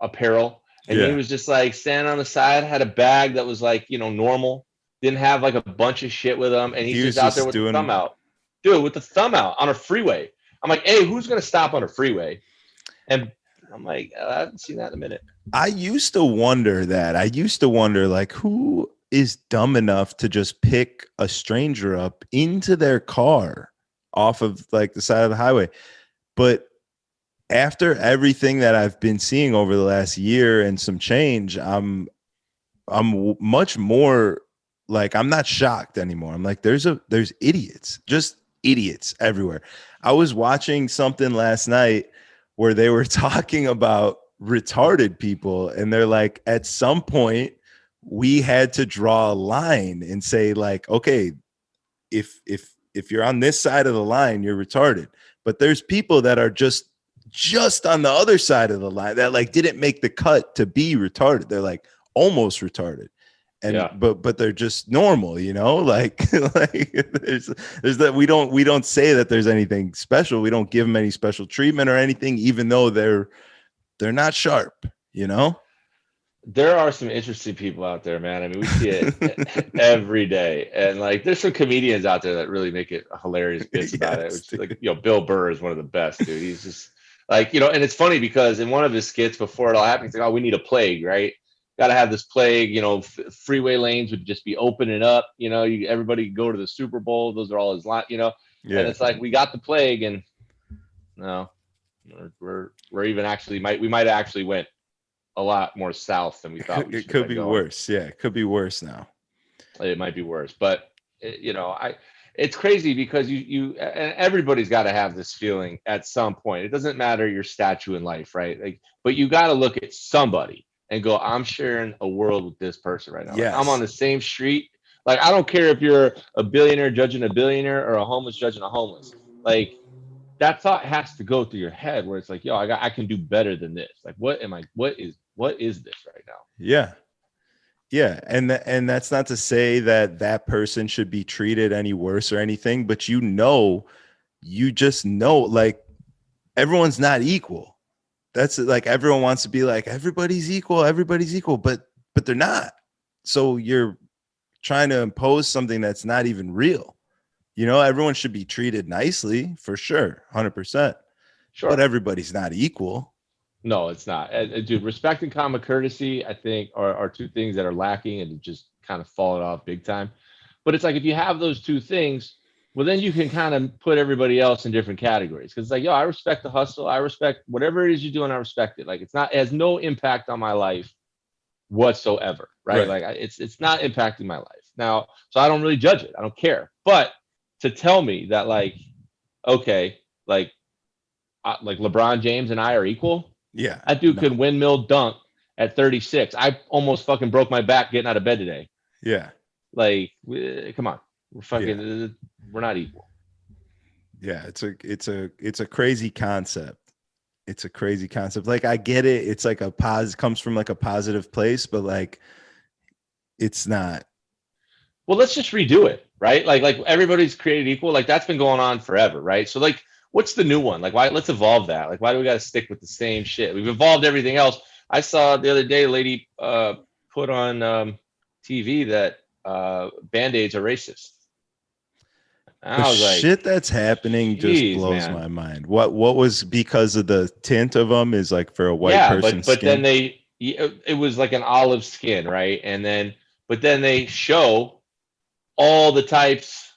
apparel. And he Yeah. was just like standing on the side, had a bag that was like, normal, didn't have like a bunch of shit with him. And he's He was just out there just with the thumb out. Dude, with the thumb out on a freeway. I'm like, hey, who's going to stop on a freeway? And I'm like, I haven't seen that in a minute. I used to wonder that. I used to wonder, like, who is dumb enough to just pick a stranger up into their car off of like the side of the highway? But after everything that I've been seeing over the last year and some change, I'm much more like, I'm not shocked anymore. I'm like, there's idiots, just idiots everywhere. I was watching something last night where they were talking about retarded people, and they're like, at some point we had to draw a line and say like, okay, if you're on this side of the line, you're retarded. But there's people that are just on the other side of the line that like didn't make the cut to be retarded. They're like almost retarded. And Yeah. but they're just normal, like there's that we don't say that there's anything special. We don't give them any special treatment or anything, even though they're not sharp, There are some interesting people out there, man. I mean, we see it every day. And like, there's some comedians out there that really make it hilarious bits about it. Which, like, Bill Burr is one of the best, dude. He's just like, and it's funny because in one of his skits before it all happened, he's like, oh, we need a plague, right? Got to have this plague, freeway lanes would just be opening up, everybody go to the Super Bowl. Those are all his lines, Yeah. And it's like, we got the plague, and no, we're even actually we might actually went a lot more south than we thought. It could be worse. Yeah, it could be worse now. It might be worse, but it's crazy because you and everybody's got to have this feeling at some point. It doesn't matter your stature in life, right? Like, but you got to look at somebody and go, I'm sharing a world with this person right now. Yes. Like, I'm on the same street. Like, I don't care if you're a billionaire judging a billionaire or a homeless judging a homeless. Like, that thought has to go through your head where it's like, yo, I can do better than this. Like, what is this right now? Yeah. Yeah. And that's not to say that person should be treated any worse or anything, but you just know, like, everyone's not equal. That's like, everyone wants to be like, everybody's equal, but they're not. So you're trying to impose something that's not even real. Everyone should be treated nicely for sure. 100%. Sure. But everybody's not equal. No, it's not. Dude, respect and common courtesy, I think, are two things that are lacking and just kind of fallen off big time. But it's like, if you have those two things, well, then you can kind of put everybody else in different categories. Because it's like, yo, I respect the hustle. I respect whatever it is you're doing. I respect it. Like, it has no impact on my life whatsoever, right? Like, it's not impacting my life now. So I don't really judge it. I don't care. But to tell me that, like, okay, like LeBron James and I are equal. Yeah. That dude could windmill dunk at 36. I almost fucking broke my back getting out of bed today. Yeah. Like, come on. We're not equal. Yeah. It's a crazy concept. It's a crazy concept. Like, I get it. It's like comes from like a positive place, but like, it's not. Well, let's just redo it, right? Like everybody's created equal. Like, that's been going on forever, right? So like, what's the new one? Like, why? Let's evolve that. Like, why do we got to stick with the same shit? We've evolved everything else. I saw the other day a lady put on TV that Band-Aids are racist. I was like, shit that's happening just blows my mind. What was because of the tint of them is like for a white person's but skin. Then it was like an olive skin, right? And then they show all the types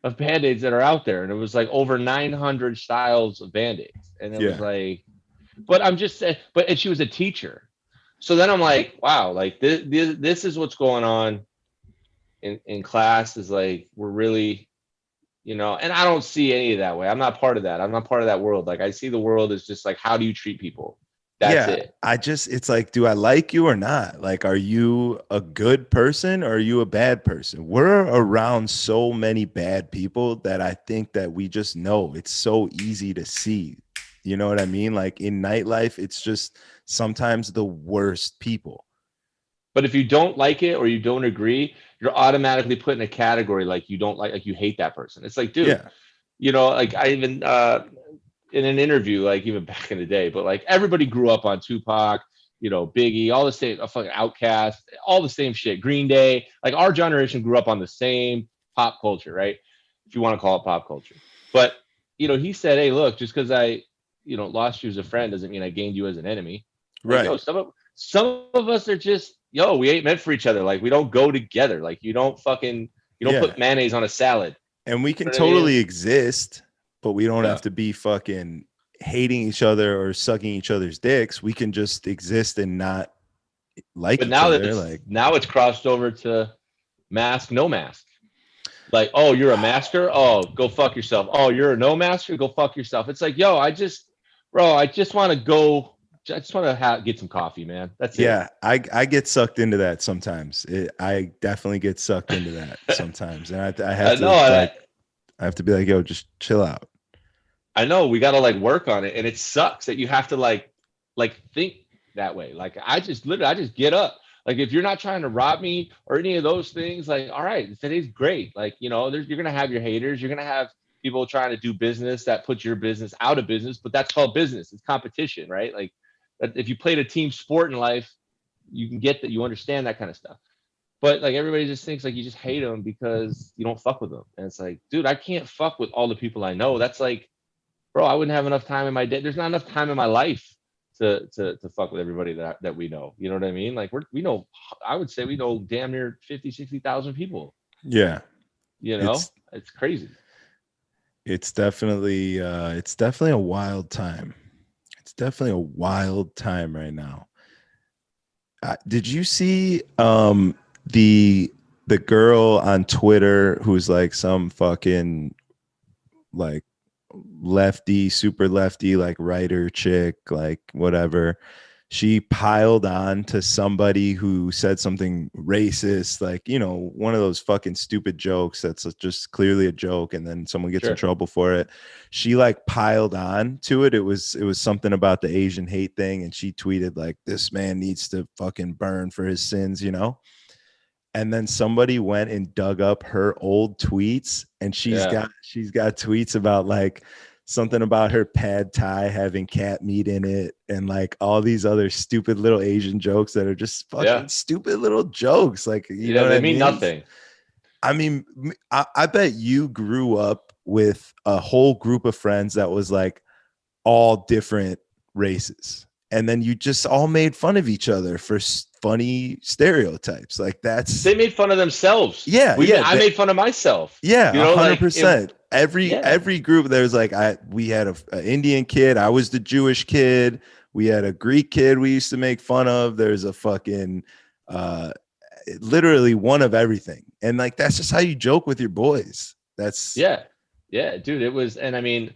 of Band-Aids that are out there, and it was like over 900 styles of Band-Aids, and it was like, but I'm just saying, and she was a teacher, so then I'm like, wow, like this is what's going on in class, is like, we're really, and I don't see any of that way. I'm not part of that. I'm not part of that world. Like, I see the world as just like, how do you treat people? That's it. It's like, do I like you or not? Like, are you a good person or are you a bad person? We're around so many bad people that I think that we just know it's so easy to see. You know what I mean? Like in nightlife, it's just sometimes the worst people. But if you don't like it or you don't agree, you're automatically put in a category like you don't like you hate that person. It's like, dude, Yeah. like I even in an interview, like even back in the day, but like everybody grew up on Tupac, Biggie, all the same, fucking Outkast, all the same shit. Green Day, like our generation grew up on the same pop culture, right? If you want to call it pop culture. But he said, hey, look, just because I, lost you as a friend doesn't mean I gained you as an enemy. Like, Right. Some of us are just, we ain't meant for each other. Like we don't go together. Like you don't put mayonnaise on a salad. And we can You know what I totally mean? exist, but we don't Yeah. have to be fucking hating each other or sucking each other's dicks. We can just exist and not like But each now other. now it's crossed over to mask, no mask. Like, oh, you're a masker? Oh, go fuck yourself. Oh, you're a no masker? Go fuck yourself. It's like, yo, I just want to go. I just want to get some coffee, man. That's it. Yeah, I get sucked into that sometimes. I definitely get sucked into that sometimes, and I have to I have to be like, yo, just chill out. I know we got to like work on it, and it sucks that you have to like think that way. Like I just get up. Like if you're not trying to rob me or any of those things, like all right, today's great. Like you're gonna have your haters. You're gonna have people trying to do business that puts your business out of business, but that's called business. It's competition, right? Like if you played a team sport in life, you can get that. You understand that kind of stuff. But like everybody just thinks like you just hate them because you don't fuck with them, and it's like, dude, I can't fuck with all the people I know. That's like, bro, I wouldn't have enough time in my day. There's not enough time in my life to fuck with everybody that we know. You know what I mean? Like we know, I would say we know damn near 50,000-60,000 people. Yeah. It's crazy. It's definitely a wild time. It's definitely a wild time right now. Did you see the girl on Twitter who's like some fucking like lefty, super lefty, like writer chick, like whatever? She piled on to somebody who said something racist, like, one of those fucking stupid jokes that's just clearly a joke, and then someone gets in trouble for it. She like piled on to it. It was something about the Asian hate thing, and she tweeted like, this man needs to fucking burn for his sins, And then somebody went and dug up her old tweets, and she's got tweets about like something about her pad thai having cat meat in it, and like all these other stupid little Asian jokes that are just fucking stupid little jokes. Like, you know what I mean? Nothing. I mean, I bet you grew up with a whole group of friends that was like all different races, and then you just all made fun of each other for funny stereotypes. Like they made fun of themselves. Yeah. I made fun of myself. Yeah. 100%. Every group, there's like, we had an Indian kid. I was the Jewish kid. We had a Greek kid we used to make fun of. There's a fucking, literally one of everything. And like, that's just how you joke with your boys. That's yeah, dude, it was. And I mean,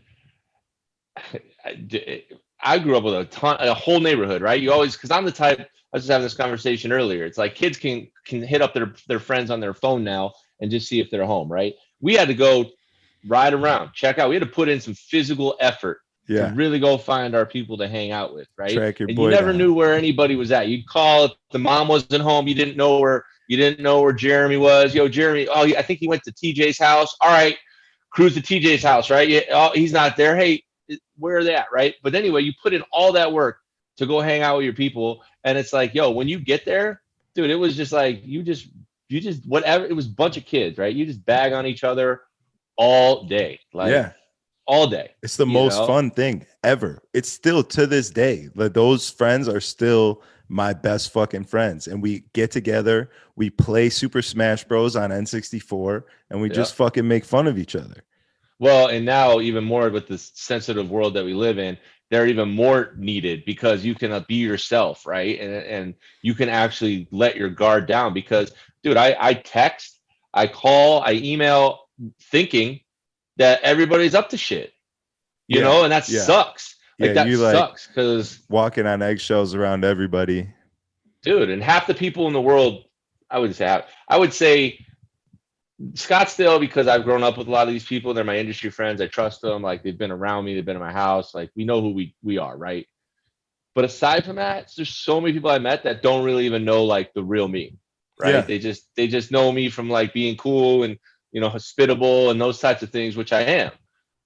I grew up with a whole neighborhood, right? You always, because I'm the type, I was just having this conversation earlier. It's like kids can hit up their friends on their phone now and just see if they're home, right? We had to go ride around, check out. We had to put in some physical effort to really go find our people to hang out with, right? Track your and boy you never down. knew where anybody was at. You'd call if the mom wasn't home. You didn't know where Jeremy was. Yo, Jeremy, I think he went to TJ's house. All right, cruise to TJ's house, right? Yeah, oh, he's not there. Hey, where are they at, right? But anyway, you put in all that work to go hang out with your people, and it's like, yo, when you get there, dude, it was just like you just whatever. It was a bunch of kids, right? You just bag on each other all day, like all day. It's the most fun thing ever. It's still to this day, like those friends are still my best fucking friends, and we get together, we play Super Smash Bros on N64, and we just fucking make fun of each other. Well, and now even more with this sensitive world that we live in, they're even more needed because you can be yourself, right? And you can actually let your guard down because, dude, I text, I call, I email thinking that everybody's up to shit, you know, and that sucks. Like that you sucks because walking on eggshells around everybody. dude, and half the people in the world, I would say Scottsdale, because I've grown up with a lot of these people. They're my industry friends. I trust them. Like they've been around me. They've been in my house. Like we know who we are, right? But aside from that, there's so many people I met that don't really even know like the real me, right? Yeah. They just know me from like being cool and hospitable and those types of things, which I am.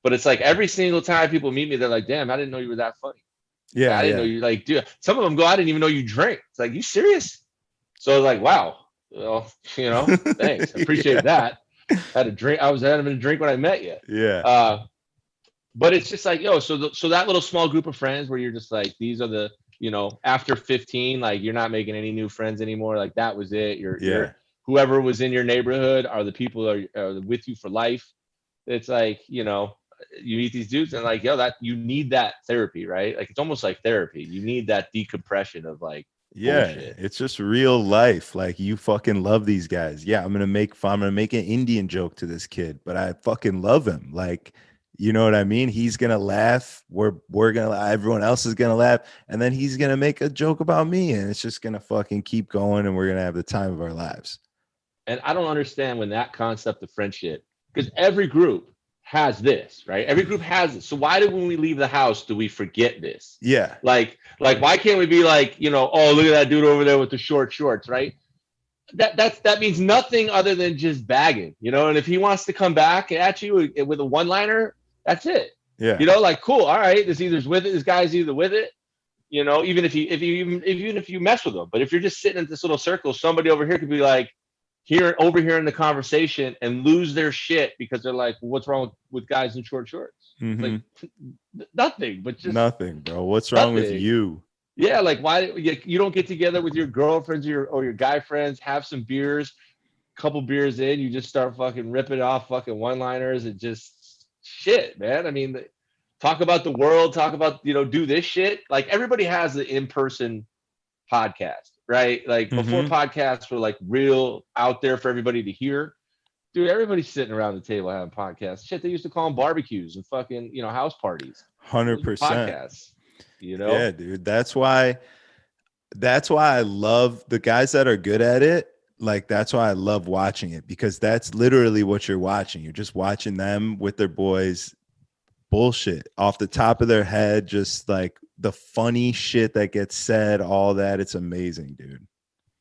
But it's like every single time people meet me, they're like, "Damn, I didn't know you were that funny. Yeah. I didn't know you like, dude." Some of them go, "I didn't even know you drink." It's like, you serious? So I was like, wow. Well, thanks. I appreciate that. I had a drink. I was having a drink when I met you. Yeah. But it's just like, so that little small group of friends where you're just like, these are the, after 15, like you're not making any new friends anymore. Like that was it. You're whoever was in your neighborhood are the people that are with you for life. It's like, you meet these dudes and like, that you need that therapy, right? Like it's almost like therapy. You need that decompression of like, bullshit. It's just real life. Like you fucking love these guys. Yeah, I'm gonna make an Indian joke to this kid, but I fucking love him. Like, you know what I mean? He's gonna laugh. We're gonna, everyone else is gonna laugh, and then he's gonna make a joke about me, and it's just gonna fucking keep going, and we're gonna have the time of our lives. And I don't understand when that concept of friendship, because every group has this, right? Every group has it. So why do when we leave the house do we forget this? Yeah. Like why can't we be like, oh, look at that dude over there with the short shorts, right? That means nothing other than just bagging, And if he wants to come back at you with a one-liner, that's it. Yeah. Like cool, all right. This guy's either with it, even if you mess with them. But if you're just sitting in this little circle, somebody over here could be like, over here in the conversation and lose their shit because they're like, well, what's wrong with guys in short shorts? Mm-hmm. Like nothing, but just nothing, bro. What's wrong with you? Yeah, like why you don't get together with your girlfriends or your guy friends, have some beers, couple beers in, you just start fucking ripping off fucking one-liners and just shit, man. I mean, talk about the world, talk about do this shit. Like everybody has the in-person podcast, right? Like before podcasts were like real out there for everybody to hear. Dude, everybody's sitting around the table having podcasts. Shit, they used to call them barbecues and fucking, house parties. 100%. Podcasts, Yeah, dude. That's why I love the guys that are good at it. Like, that's why I love watching it, because that's literally what you're watching. You're just watching them with their boys bullshit off the top of their head, just like the funny shit that gets said, all that. It's amazing, dude.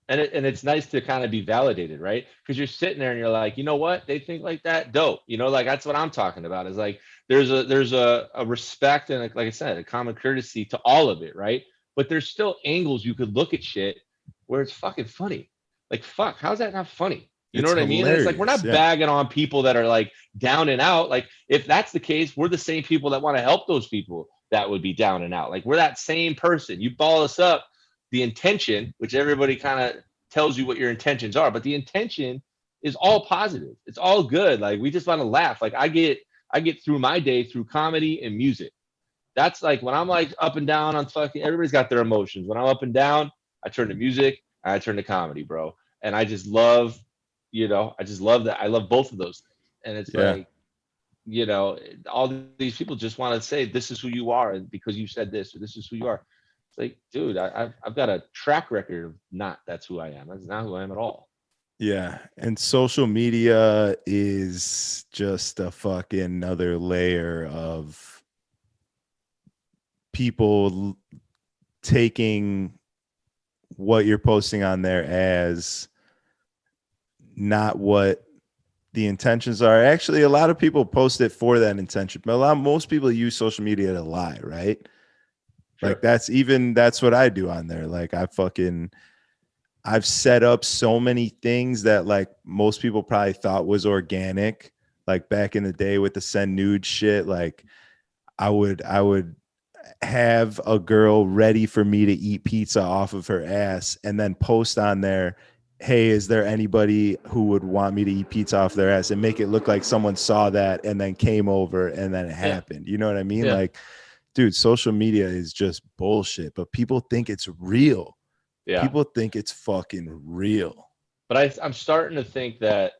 And it's nice to kind of be validated, right? Because you're sitting there and you're like, you know what? They think like that? Dope. Like that's what I'm talking about. Is like there's a respect and like I said, a common courtesy to all of it, right? But there's still angles you could look at shit where it's fucking funny. Like, fuck, how's that not funny? You know what I mean? And it's like we're not bagging on people that are like down and out. Like if that's the case, we're the same people that want to help those people that would be down and out. Like we're that same person. You ball us up. The intention, which everybody kind of tells you what your intentions are, but the intention is all positive. It's all good. Like we just want to laugh. Like I get through my day through comedy and music. That's like when I'm like up and down on fucking, everybody's got their emotions. When I'm up and down, I turn to music, and I turn to comedy, bro. And I just love, that. I love both of those things. And it's like, all these people just want to say, this is who you are. And because you said this, or this is who you are. It's like, dude, I've got a track record of that's who I am. That's not who I am at all. Yeah. And social media is just a fucking another layer of people taking what you're posting on there as not what the intentions are. Actually, a lot of people post it for that intention, but most people use social media to lie, right? Sure. Like that's what I do on there. Like I've set up so many things that like most people probably thought was organic. Like back in the day with the send nude shit, like I would have a girl ready for me to eat pizza off of her ass and then post on there, hey, is there anybody who would want me to eat pizza off their ass, and make it look like someone saw that and then came over and then it happened. You know what I mean? Yeah. Like, dude, social media is just bullshit, but people think it's real. Yeah. People think it's fucking real. But I'm starting to think that,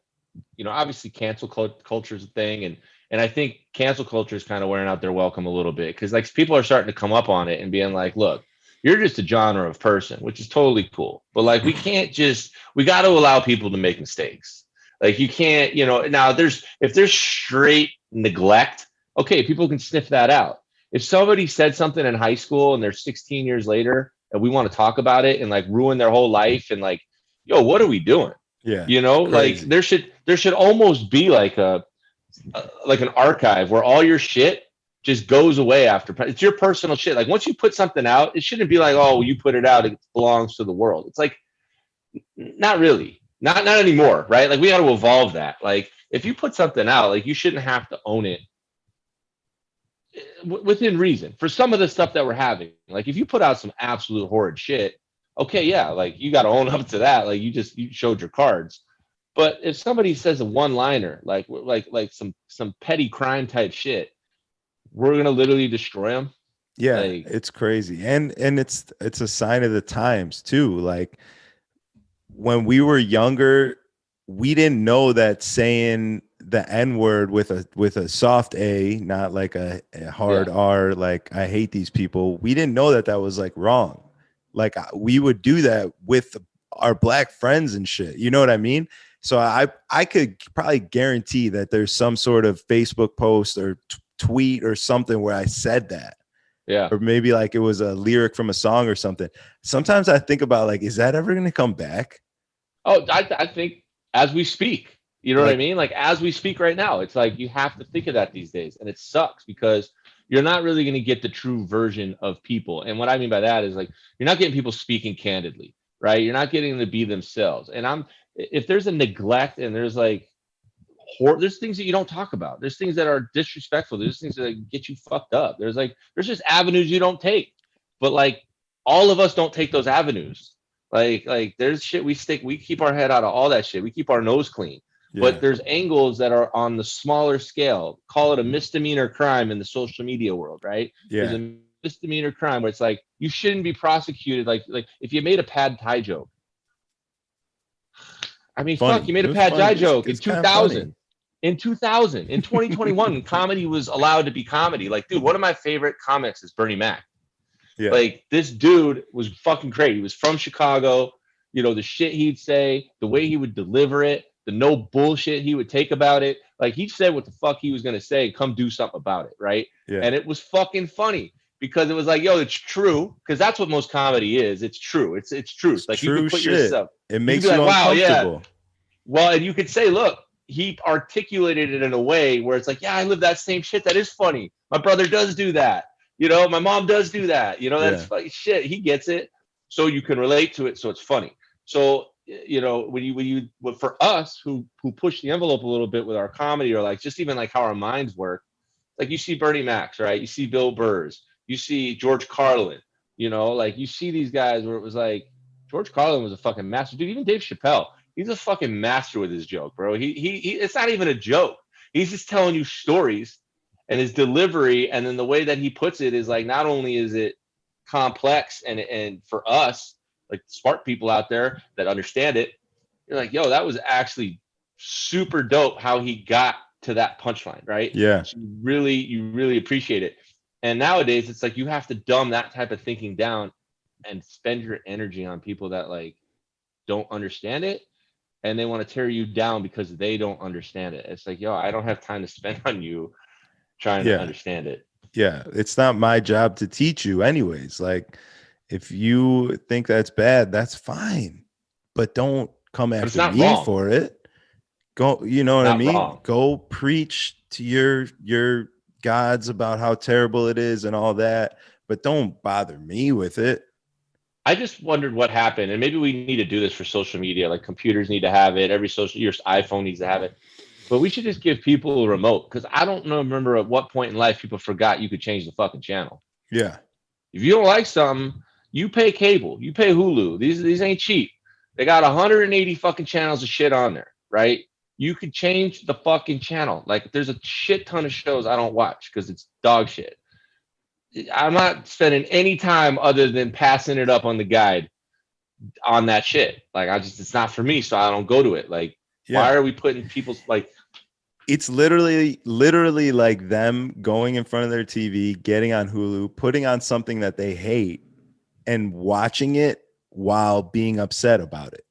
obviously cancel culture is a thing, And I think cancel culture is kind of wearing out their welcome a little bit because like people are starting to come up on it and being like, look, you're just a genre of person, which is totally cool. But like we got to allow people to make mistakes. Like you can't, now if there's straight neglect, okay, people can sniff that out. If somebody said something in high school and they're 16 years later and we want to talk about it and like ruin their whole life and like, yo, what are we doing? Yeah. Like there should almost be like like an archive where all your shit just goes away after. It's your personal shit. Like once you put something out, it shouldn't be like, oh, you put it out, it belongs to the world. It's like, not really, not anymore, right? Like we got to evolve that. Like if you put something out, like you shouldn't have to own it within reason for some of the stuff that we're having. Like if you put out some absolute horrid shit, okay, yeah, like you got to own up to that. Like you showed your cards. But if somebody says a one-liner, like some petty crime type shit, we're gonna literally destroy them. Yeah, like, it's crazy, and it's a sign of the times too. Like when we were younger, we didn't know that saying the N-word with a soft A, not like a hard R, like I hate these people. We didn't know that was like wrong. Like we would do that with our black friends and shit. You know what I mean? So I could probably guarantee that there's some sort of Facebook post or tweet or something where I said that. Yeah. Or maybe like it was a lyric from a song or something. Sometimes I think about like, is that ever going to come back? Oh, I think as we speak, you know what I mean? Like as we speak right now, it's like you have to think of that these days. And it sucks because you're not really going to get the true version of people. And what I mean by that is like, you're not getting people speaking candidly, right? You're not getting them to be themselves. And if there's a neglect and there's like, there's things that you don't talk about. There's things that are disrespectful. There's things that get you fucked up. There's just avenues you don't take. But like all of us don't take those avenues. Like there's shit we keep our head out of all that shit. We keep our nose clean. Yeah. But there's angles that are on the smaller scale. Call it a misdemeanor crime in the social media world, right? Yeah. There's a misdemeanor crime where it's like you shouldn't be prosecuted. Like if you made a pad thai joke. I mean, funny. Fuck, you made a pad thai joke in 2000. In 2000, in 2021, comedy was allowed to be comedy. Like, dude, one of my favorite comics is Bernie Mac. Yeah. Like, this dude was fucking great. He was from Chicago. You know, the shit he'd say, the way he would deliver it, the no bullshit he would take about it. Like, he said what the fuck he was going to say, come do something about it, right? Yeah. And it was fucking funny because it was like, yo, it's true. Because that's what most comedy is. It's true. It's truth. Like, true you can put shit. yourself. It makes you uncomfortable. Yeah. Well, and you could say, look, he articulated it in a way where it's like, yeah, I live that same shit. That is funny. My brother does do that. You know, my mom does do that. You know, that's funny shit. He gets it. So you can relate to it. So it's funny. So, you know, for us who push the envelope a little bit with our comedy or like just even like how our minds work, like you see Bernie Mac, right? You see Bill Burrs, you see George Carlin, you know, like you see these guys where it was like George Carlin was a fucking master. Dude, even Dave Chappelle. He's a fucking master with his joke, bro. He it's not even a joke. He's just telling you stories and his delivery. And then the way that he puts it is like, not only is it complex and for us, like smart people out there that understand it, you're like, yo, that was actually super dope how he got to that punchline, right? Yeah. So you really appreciate it. And nowadays it's like, you have to dumb that type of thinking down and spend your energy on people that like don't understand it. And they want to tear you down because they don't understand it. It's like, yo, I don't have time to spend on you trying to understand it. Yeah. It's not my job to teach you anyways. Like if you think that's bad, that's fine, but don't come after me wrong. For it. Go, you know what I mean? Wrong. Go preach to your gods about how terrible it is and all that, but don't bother me with it. I just wondered what happened, and maybe we need to do this for social media. Like computers need to have it. Your iPhone needs to have it. But we should just give people a remote because I don't remember at what point in life people forgot you could change the fucking channel. Yeah. If you don't like something, you pay cable, you pay Hulu. These ain't cheap. They got 180 fucking channels of shit on there, right? You could change the fucking channel. Like there's a shit ton of shows I don't watch because it's dog shit. I'm not spending any time other than passing it up on the guide on that shit. Like it's not for me, so I don't go to it. Like, why are we putting people's like? it's literally like them going in front of their TV, getting on Hulu, putting on something that they hate and watching it while being upset about it.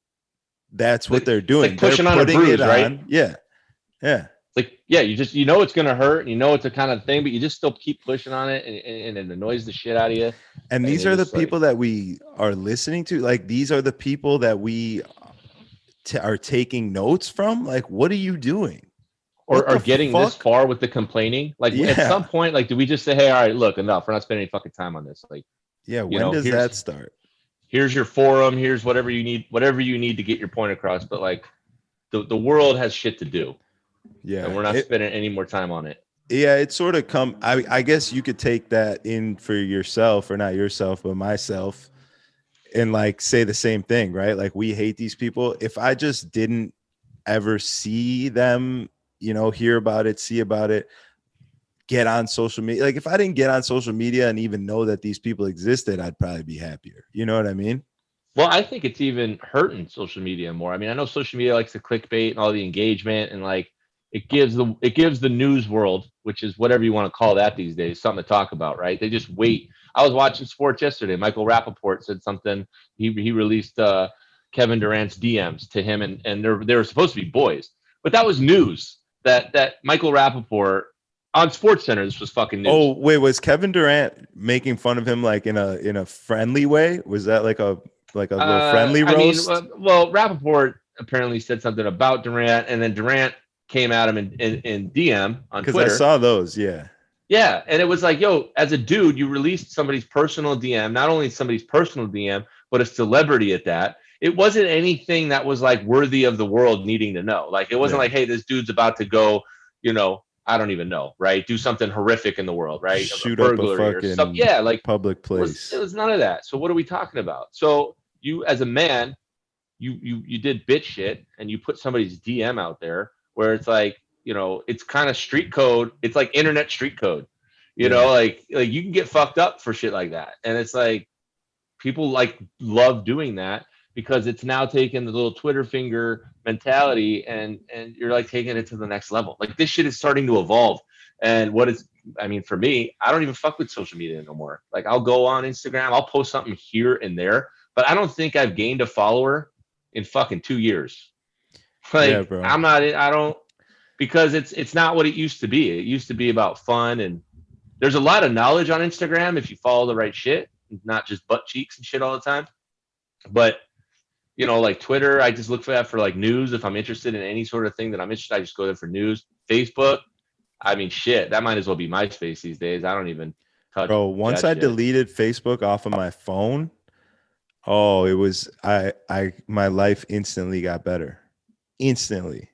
That's what they're doing. It's like pushing they're on a putting bruise, it right? on. Yeah. It's like, yeah, you know it's gonna hurt, and you know it's a kind of thing, but you just still keep pushing on it, and it annoys the shit out of you. And these are the people that we are listening to. Like, these are the people that we are taking notes from. Like, what are you doing? Or are getting this far with the complaining? Like, at some point, like, do we just say, hey, all right, look, enough. We're not spending any fucking time on this. Like, yeah, when does that start? Here's your forum. Here's whatever you need to get your point across. But like, the world has shit to do. Yeah, and we're not spending any more time on it. Yeah, it sort of I guess you could take that in for yourself, or not yourself, but myself, and like say the same thing, right? Like, we hate these people. If I just didn't ever see them, hear about it, see about it, get on social media. Like, if I didn't get on social media and even know that these people existed, I'd probably be happier. You know what I mean? Well, I think it's even hurting social media more. I mean, I know social media likes the clickbait and all the engagement, and like it gives the news world, which is whatever you want to call that these days, something to talk about, right? They just wait. I was watching sports yesterday. Michael Rappaport said something. He released Kevin Durant's DMs to him, and they were supposed to be boys, but that was news. That Michael Rappaport on SportsCenter, this was fucking news. Oh wait, was Kevin Durant making fun of him like in a friendly way? Was that like a little friendly roast? I mean, well, Rappaport apparently said something about Durant, and then Durant came at him in DM on Twitter. Because I saw those, yeah. Yeah, and it was like, yo, as a dude, you released somebody's personal DM, not only somebody's personal DM, but a celebrity at that. It wasn't anything that was like worthy of the world needing to know. Like, it wasn't like, hey, this dude's about to go, I don't even know, right? Do something horrific in the world, right? Shoot up a fucking like public place. It was none of that. So what are we talking about? So you, as a man, you did bitch shit, and you put somebody's DM out there where it's like, it's kind of street code. It's like internet street code, like you can get fucked up for shit like that. And it's like, people like love doing that because it's now taken the little Twitter finger mentality, and you're like taking it to the next level. Like, this shit is starting to evolve. And for me, I don't even fuck with social media no more. Like, I'll go on Instagram, I'll post something here and there, but I don't think I've gained a follower in fucking 2 years. Like, yeah, bro. I don't, because it's not what it used to be. It used to be about fun, and there's a lot of knowledge on Instagram if you follow the right shit, not just butt cheeks and shit all the time. But like Twitter, I just look for that for like news. If I'm interested in any sort of thing that I'm interested, I just go there for news. Facebook, I mean, shit, that might as well be MySpace these days. I don't even touch. Bro, once I deleted Facebook off of my phone, it was my life instantly got better. Instantly.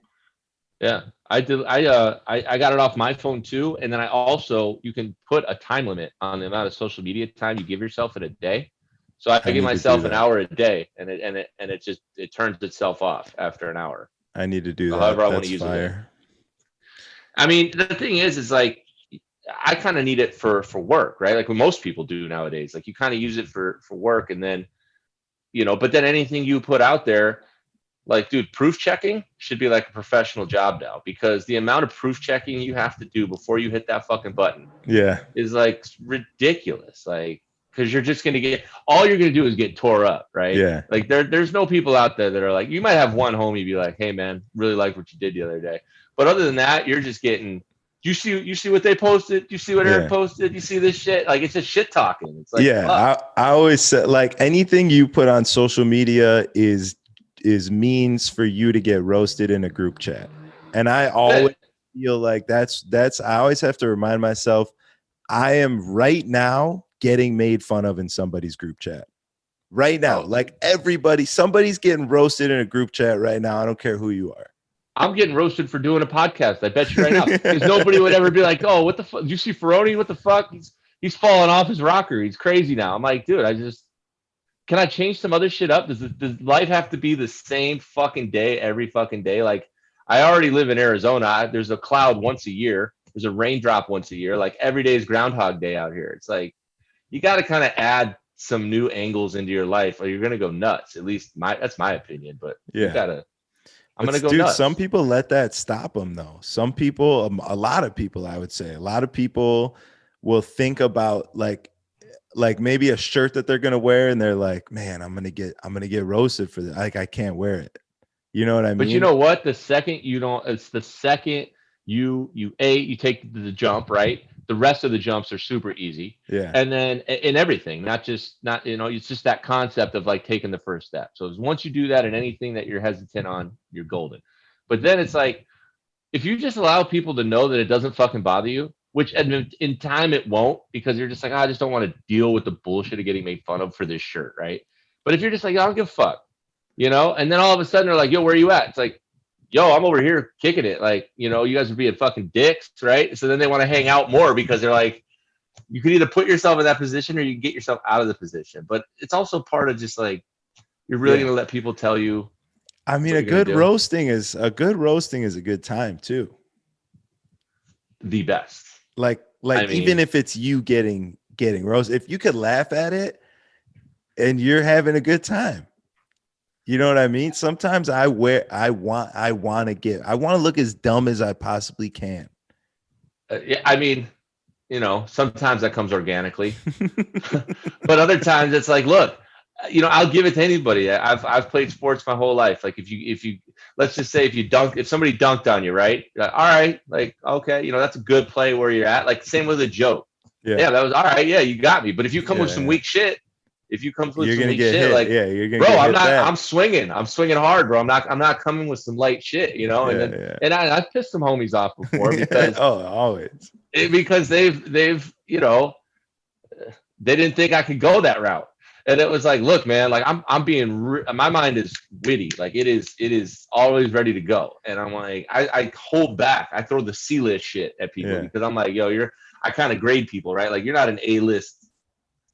Yeah, I did. I got it off my phone too, and then you can put a time limit on the amount of social media time you give yourself in a day. So I give myself an hour a day, and it turns itself off after an hour. I need to do that. However I want to use it. I mean, the thing is like, I kind of need it for work, right? Like what most people do nowadays. Like, you kind of use it for work, and then, but then anything you put out there, like, dude, proof checking should be like a professional job now, because the amount of proof checking you have to do before you hit that fucking button, is like ridiculous. Like, because you're just going to get, all you're going to do is get tore up, right? Yeah. Like, there's no people out there that are like, you might have one homie be like, hey man, really like what you did the other day. But other than that, you're just getting, you see what they posted? You see what Eric posted? You see this shit? Like, it's just shit talking. It's like, I always say, like, anything you put on social media is means for you to get roasted in a group chat. And I always feel like that's I always have to remind myself, I am right now getting made fun of in somebody's group chat right now. Like, somebody's getting roasted in a group chat right now. I don't care who you are. I'm getting roasted for doing a podcast. I bet you right now, because nobody would ever be like, oh, what the fuck? Did you see Ferrone? What the fuck? He's falling off his rocker. He's crazy now. I'm like, dude, can I change some other shit up? Does life have to be the same fucking day every fucking day? Like, I already live in Arizona. There's a cloud once a year. There's a raindrop once a year. Like, every day is Groundhog Day out here. It's like, you got to kind of add some new angles into your life, or you're going to go nuts. At least that's my opinion, but you got to. I'm gonna go Dude, nuts. some people let that stop them though. Some people, a lot of people, I would say, a lot of people will think about like maybe a shirt that they're gonna wear, and they're like, man, I'm gonna get roasted for this. Like I can't wear it. You know what I mean? But you know what? The second you don't, it's the second you take the jump, right? The rest of the jumps are super easy. Yeah. And then in everything, not it's just that concept of like taking the first step. So once you do that in anything that you're hesitant on, you're golden. But then it's like, if you just allow people to know that it doesn't fucking bother you, which in time it won't, because you're just like, I just don't want to deal with the bullshit of getting made fun of for this shirt, right? But if you're just like, I don't give a fuck, and then all of a sudden they're like, yo, where are you at? It's like, yo, I'm over here kicking it. Like, you guys are being fucking dicks, right? So then they want to hang out more because they're like, you can either put yourself in that position or you can get yourself out of the position. But it's also part of just like, you're really going to let people tell you. I mean, a good roasting is a good time too. The best. Like even if it's you getting roasted, if you could laugh at it and you're having a good time. You know what I mean? Sometimes I want to look as dumb as I possibly can. Yeah, I mean, sometimes that comes organically, but other times it's like, look, I'll give it to anybody. I've played sports my whole life. Like if you let's just say if somebody dunked on you, right? All right, like, okay, that's a good play where you're at. Like same with a joke. Yeah, that was all right. Yeah, you got me. But if you come with some weak shit, you're gonna get hit. Like, you're gonna bro, get I'm hit not. back. I'm swinging hard, bro. I'm not coming with some light shit, And I've pissed some homies off before because always because they've they didn't think I could go that route, and it was like, look, man, like I'm being my mind is witty, like it is always ready to go, and I'm like I hold back, I throw the C-list shit at people because I'm like, yo, I kind of grade people, right? Like you're not an A-list.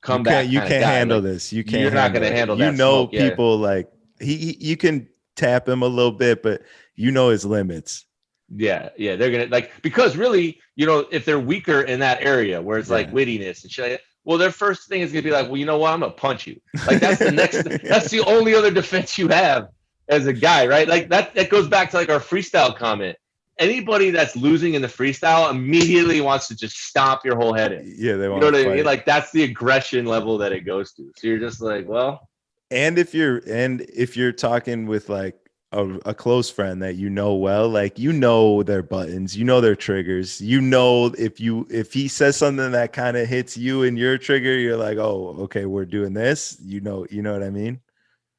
You can't handle this. You're not going to handle that. People like you can tap him a little bit, but his limits. Yeah, they're gonna because really, if they're weaker in that area where it's like wittiness and shit. Well, their first thing is gonna be like, well, you know what? I'm gonna punch you. Like that's the next. That's the only other defense you have as a guy, right? Like that goes back to like our freestyle comment. Anybody that's losing in the freestyle immediately wants to just stomp your whole head in. Yeah, they want. You know what I mean? Like that's the aggression level that it goes to. So you're just like, well. And if you're talking with like a close friend that well, like their buttons, their triggers, if he says something that kind of hits you and your trigger, you're like, oh, okay, we're doing this. You know what I mean?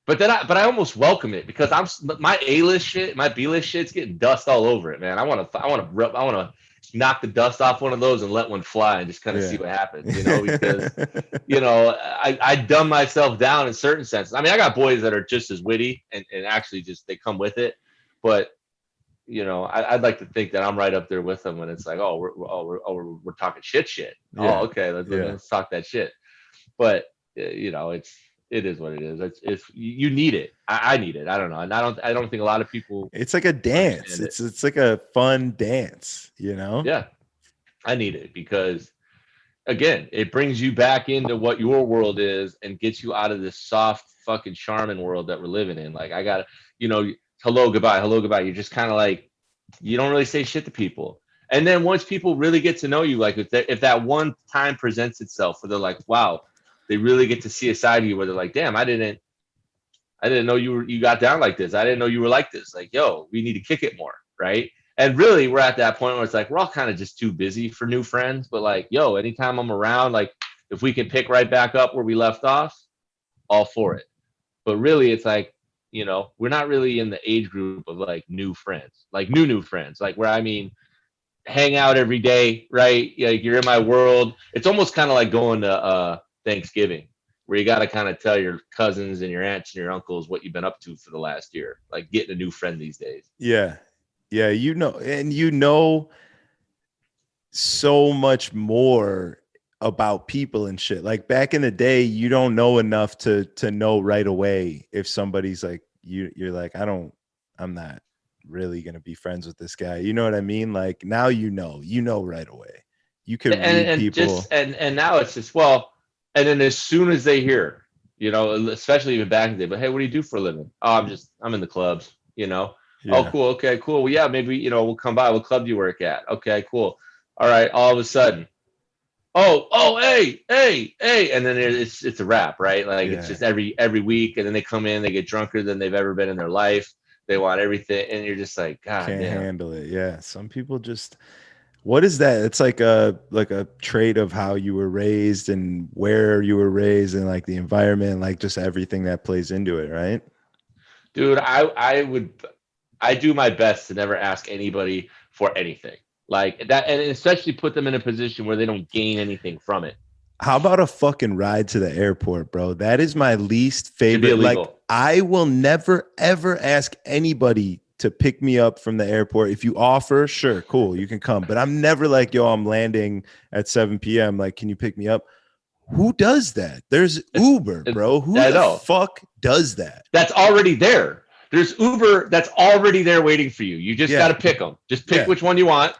But I almost welcome it because my A-list shit, my B-list shit's getting dust all over it, man. I want to knock the dust off one of those and let one fly and just kind of see what happens, because I dumb myself down in certain senses. I mean, I got boys that are just as witty and actually just they come with it, but I'd like to think that I'm right up there with them when it's like, we're talking shit. Yeah. Oh, okay, let's talk that shit. But it is what it is. It's you need it. I need it. I don't know. And I don't think a lot of people. It's like a dance. It's like a fun dance, Yeah, I need it because, again, it brings you back into what your world is and gets you out of this soft fucking Charmin world that we're living in. Like I got, hello, goodbye. You're just kind of like, you don't really say shit to people. And then once people really get to know you, like if that one time presents itself where they're like, wow. They really get to see a side of you where they're like, damn, I didn't know you got down like this. I didn't know you were like this. Like, yo, we need to kick it more, right? And really, we're at that point where it's like, we're all kind of just too busy for new friends. But like, yo, anytime I'm around, like if we can pick right back up where we left off, all for it. But really, it's like, we're not really in the age group of like new friends, like new friends, like where I mean, hang out every day, right? Like you're in my world. It's almost kind of like going to Thanksgiving, where you got to kind of tell your cousins and your aunts and your uncles what you've been up to for the last year, like getting a new friend these days. Yeah. And so much more about people and shit. Like back in the day, you don't know enough to know right away if somebody's like, you're like, I'm not really going to be friends with this guy. You know what I mean? Like now, right away. You can read people. And now it's just, and then as soon as they hear, especially even back in the day, but hey, what do you do for a living? Oh, I'm in the clubs, Oh, cool. Okay, cool. Well, yeah, maybe, we'll come by. What club do you work at? Okay, cool. All right. All of a sudden, hey. And then it's a wrap, right? Like it's Yeah. just every week. And then they come in, they get drunker than they've ever been in their life. They want everything. And you're just like, God Can't damn. handle it. Yeah. Some people just, what is that? It's like a trait of how you were raised and where you were raised and like the environment, like just everything that plays into it, right? Dude, I do my best to never ask anybody for anything like that, and especially put them in a position where they don't gain anything from it. How about a fucking ride to the airport, bro? That is my least Should be favorite. Like, illegal. I will never, ever ask anybody to pick me up from the airport. If you offer, sure, cool, you can come. But I'm never like, yo, I'm landing at 7 p.m. Like, can you pick me up? Who does that? There's Uber, bro. Who I the know. fuck does that? That's already there. There's Uber that's already there waiting for you. You just got to pick them. Just pick which one you want,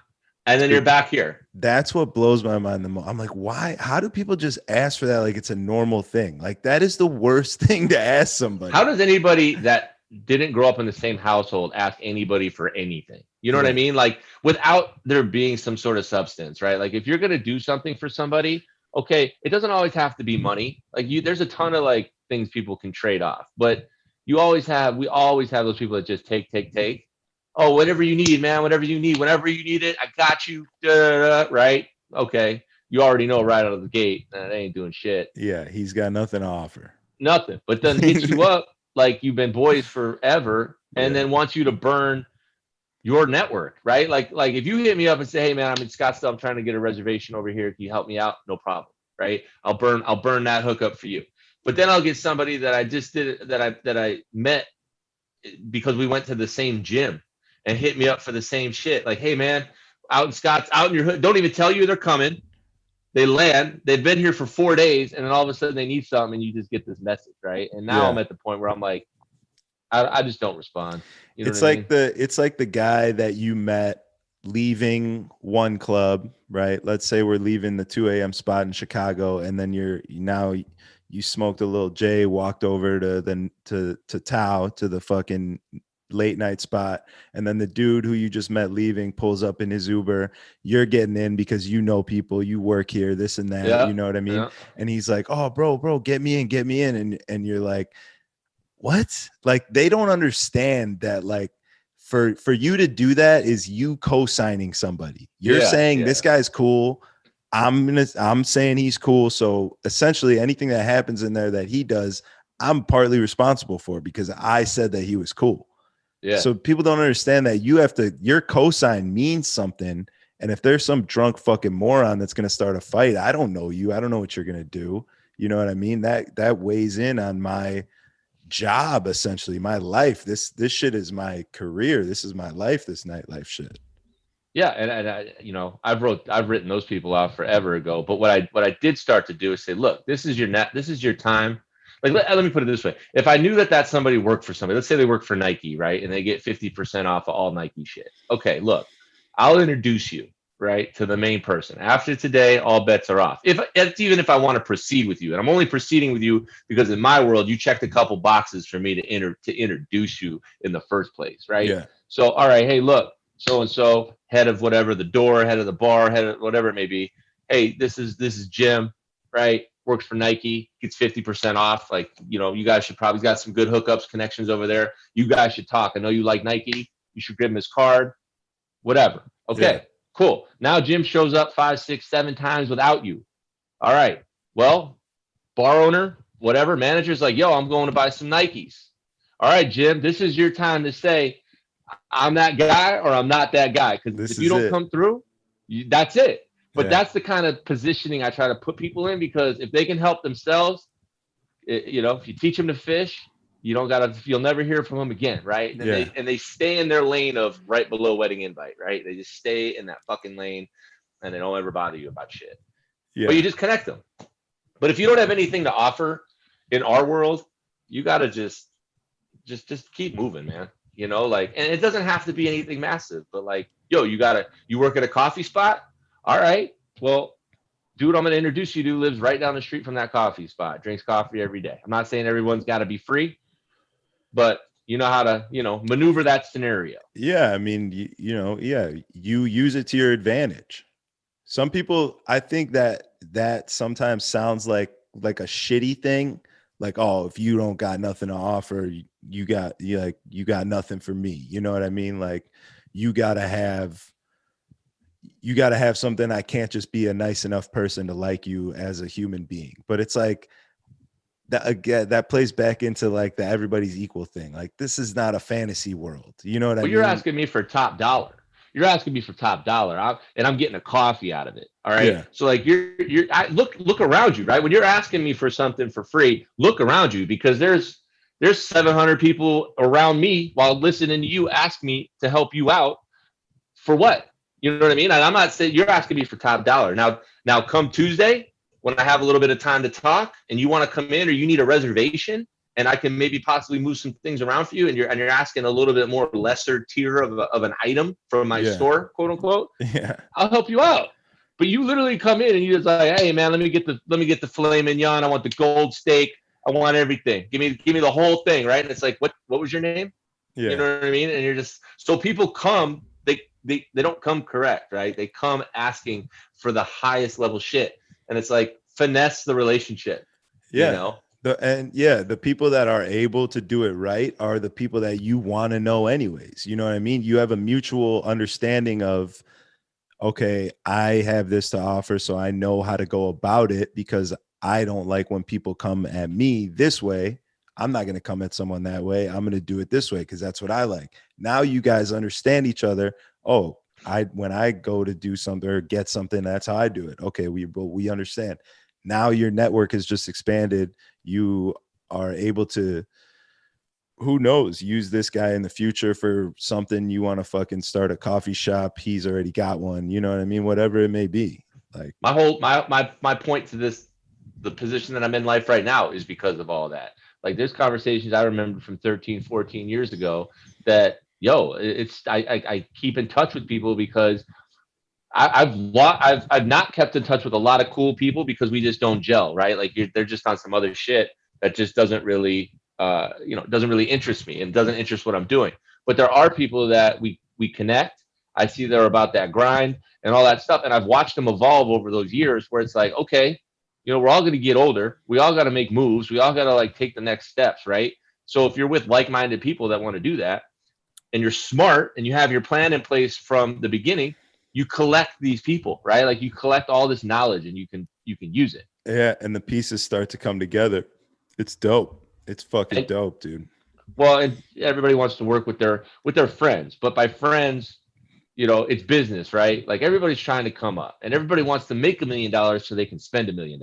and then you're back here. That's what blows my mind the most. I'm like, why? How do people just ask for that like it's a normal thing? Like, that is the worst thing to ask somebody. How does anybody that didn't grow up in the same household ask anybody for anything? You know what I mean? Like, without there being some sort of substance, right? Like, if you're going to do something for somebody, okay, it doesn't always have to be money. Like, there's a ton of like things people can trade off, but we always have those people that just take. Oh, whatever you need, man, whatever you need, whenever you need it, I got you. Right? Okay. You already know right out of the gate that they ain't doing shit. Yeah, he's got nothing to offer. Nothing. But then hits you up like you've been boys forever, and then wants you to burn your network, right? Like if you hit me up and say, hey man, I'm in Scottsdale, I'm trying to get a reservation over here. Can you help me out? No problem. Right? I'll burn that hookup for you. But then I'll get somebody that I just did that I met because we went to the same gym and hit me up for the same shit. Like, hey man, out in your hood, don't even tell you they're coming. They land, they've been here for 4 days, and then all of a sudden they need something, and you just get this message, right? And now I'm at the point where I'm like, I just don't respond. You know it's what I like mean? it's like the guy that you met leaving one club, right? Let's say we're leaving the 2 a.m. spot in Chicago, and then you smoked a little J, walked over to Tao, to the fucking late night spot, and then the dude who you just met leaving pulls up in his Uber. You're getting in because you know people, you work here, this and that, you know what I mean? And he's like, oh bro, get me in. And you're like, what? Like, they don't understand that, like, for you to do that is you co-signing somebody. You're saying this guy's cool. I'm saying he's cool. So essentially anything that happens in there that he does, I'm partly responsible for because I said that he was cool. Yeah. So people don't understand that your cosign means something. And if there's some drunk fucking moron that's going to start a fight, I don't know you. I don't know what you're going to do. You know what I mean? That weighs in on my job, essentially, my life. This shit is my career. This is my life, this nightlife shit. Yeah. And I, I've written those people out forever ago. But what I did start to do is say, look, this is your time. Like, let me put it this way. If I knew that somebody worked for somebody, let's say they work for Nike, right? And they get 50% off of all Nike shit. Okay, look, I'll introduce you, right, to the main person. After today, all bets are off. Even if I want to proceed with you, and I'm only proceeding with you because in my world, you checked a couple boxes for me to introduce you in the first place, right? Yeah. So, all right, hey, look, so-and-so, head of whatever, the door, head of the bar, head of whatever it may be. Hey, this is Jim, right? Works for Nike, gets 50% off. Like, you guys should probably got some good hookups, connections over there. You guys should talk. I know you like Nike. You should give him his card, whatever. Okay, cool. Now Jim shows up 5, 6, 7 times without you. All right. Well, bar owner, whatever, manager's like, yo, I'm going to buy some Nikes. All right, Jim, this is your time to say, I'm that guy or I'm not that guy. Because if you don't come through, that's it. But that's the kind of positioning I try to put people in, because if they can help themselves, if you teach them to fish, you'll never hear from them again, right? And they stay in their lane of right below wedding invite, right? They just stay in that fucking lane, and they don't ever bother you about shit. Yeah. But you just connect them. But if you don't have anything to offer in our world, you got to just keep moving, man. And it doesn't have to be anything massive, but like, yo, you work at a coffee spot. All right. Well, dude, I'm going to introduce you to lives right down the street from that coffee spot, drinks coffee every day. I'm not saying everyone's got to be free, but You know how to, maneuver that scenario. Yeah, I mean, you use it to your advantage. Some people, I think that sometimes sounds like a shitty thing. Like, oh, if you don't got nothing to offer, you got nothing for me. You know what I mean? Like, you gotta have something. I can't just be a nice enough person to like you as a human being. But it's like that again, that plays back into like the everybody's equal thing. Like, this is not a fantasy world. You know what I mean? You're asking me for top dollar. You're asking me for top dollar, and I'm getting a coffee out of it. All right. Yeah. So like look around you, right? When you're asking me for something for free, look around you, because there's 700 people around me while listening to you ask me to help you out for what? You know what I mean? And I'm not saying you're asking me for top dollar. Now come Tuesday, when I have a little bit of time to talk and you want to come in, or you need a reservation, and I can maybe possibly move some things around for you, and you're asking a little bit more lesser tier of an item from my store, quote unquote. Yeah. I'll help you out. But you literally come in and you're just like, hey man, let me get the filet mignon. I want the gold steak. I want everything. Give me the whole thing, right? And it's like, what was your name? Yeah. You know what I mean? And you're just, so people come, they don't come correct, right? They come asking for the highest level shit. And it's like, finesse the relationship. Yeah. The people that are able to do it right are the people that you want to know anyways. You know what I mean? You have a mutual understanding of, okay, I have this to offer, so I know how to go about it, because I don't like when people come at me this way. I'm not going to come at someone that way. I'm going to do it this way because that's what I like. Now you guys understand each other. Oh, when I go to do something or get something, that's how I do it. Okay, we understand. Now your network has just expanded. You are able to, who knows, use this guy in the future for something. You want to fucking start a coffee shop, he's already got one. You know what I mean? Whatever it may be. Like, my point to this, the position that I'm in life right now, is because of all that. Like, there's conversations I remember from 13, 14 years ago that, I keep in touch with people because I've not kept in touch with a lot of cool people because we just don't gel, right? Like, they're just on some other shit that just doesn't really, doesn't really interest me and doesn't interest what I'm doing. But there are people that we connect. I see they're about that grind and all that stuff. And I've watched them evolve over those years, where it's like, okay, we're all going to get older. We all got to make moves. We all got to like take the next steps, right? So if you're with like-minded people that want to do that, and you're smart and you have your plan in place from the beginning, you collect these people, right? Like, you collect all this knowledge and you can use it. yeah, and the pieces start to come together. It's dope. It's fucking dope, dude. Well, and everybody wants to work with their friends, but by friends, it's business, right? Like, everybody's trying to come up, and everybody wants to make $1 million so they can spend $1 million.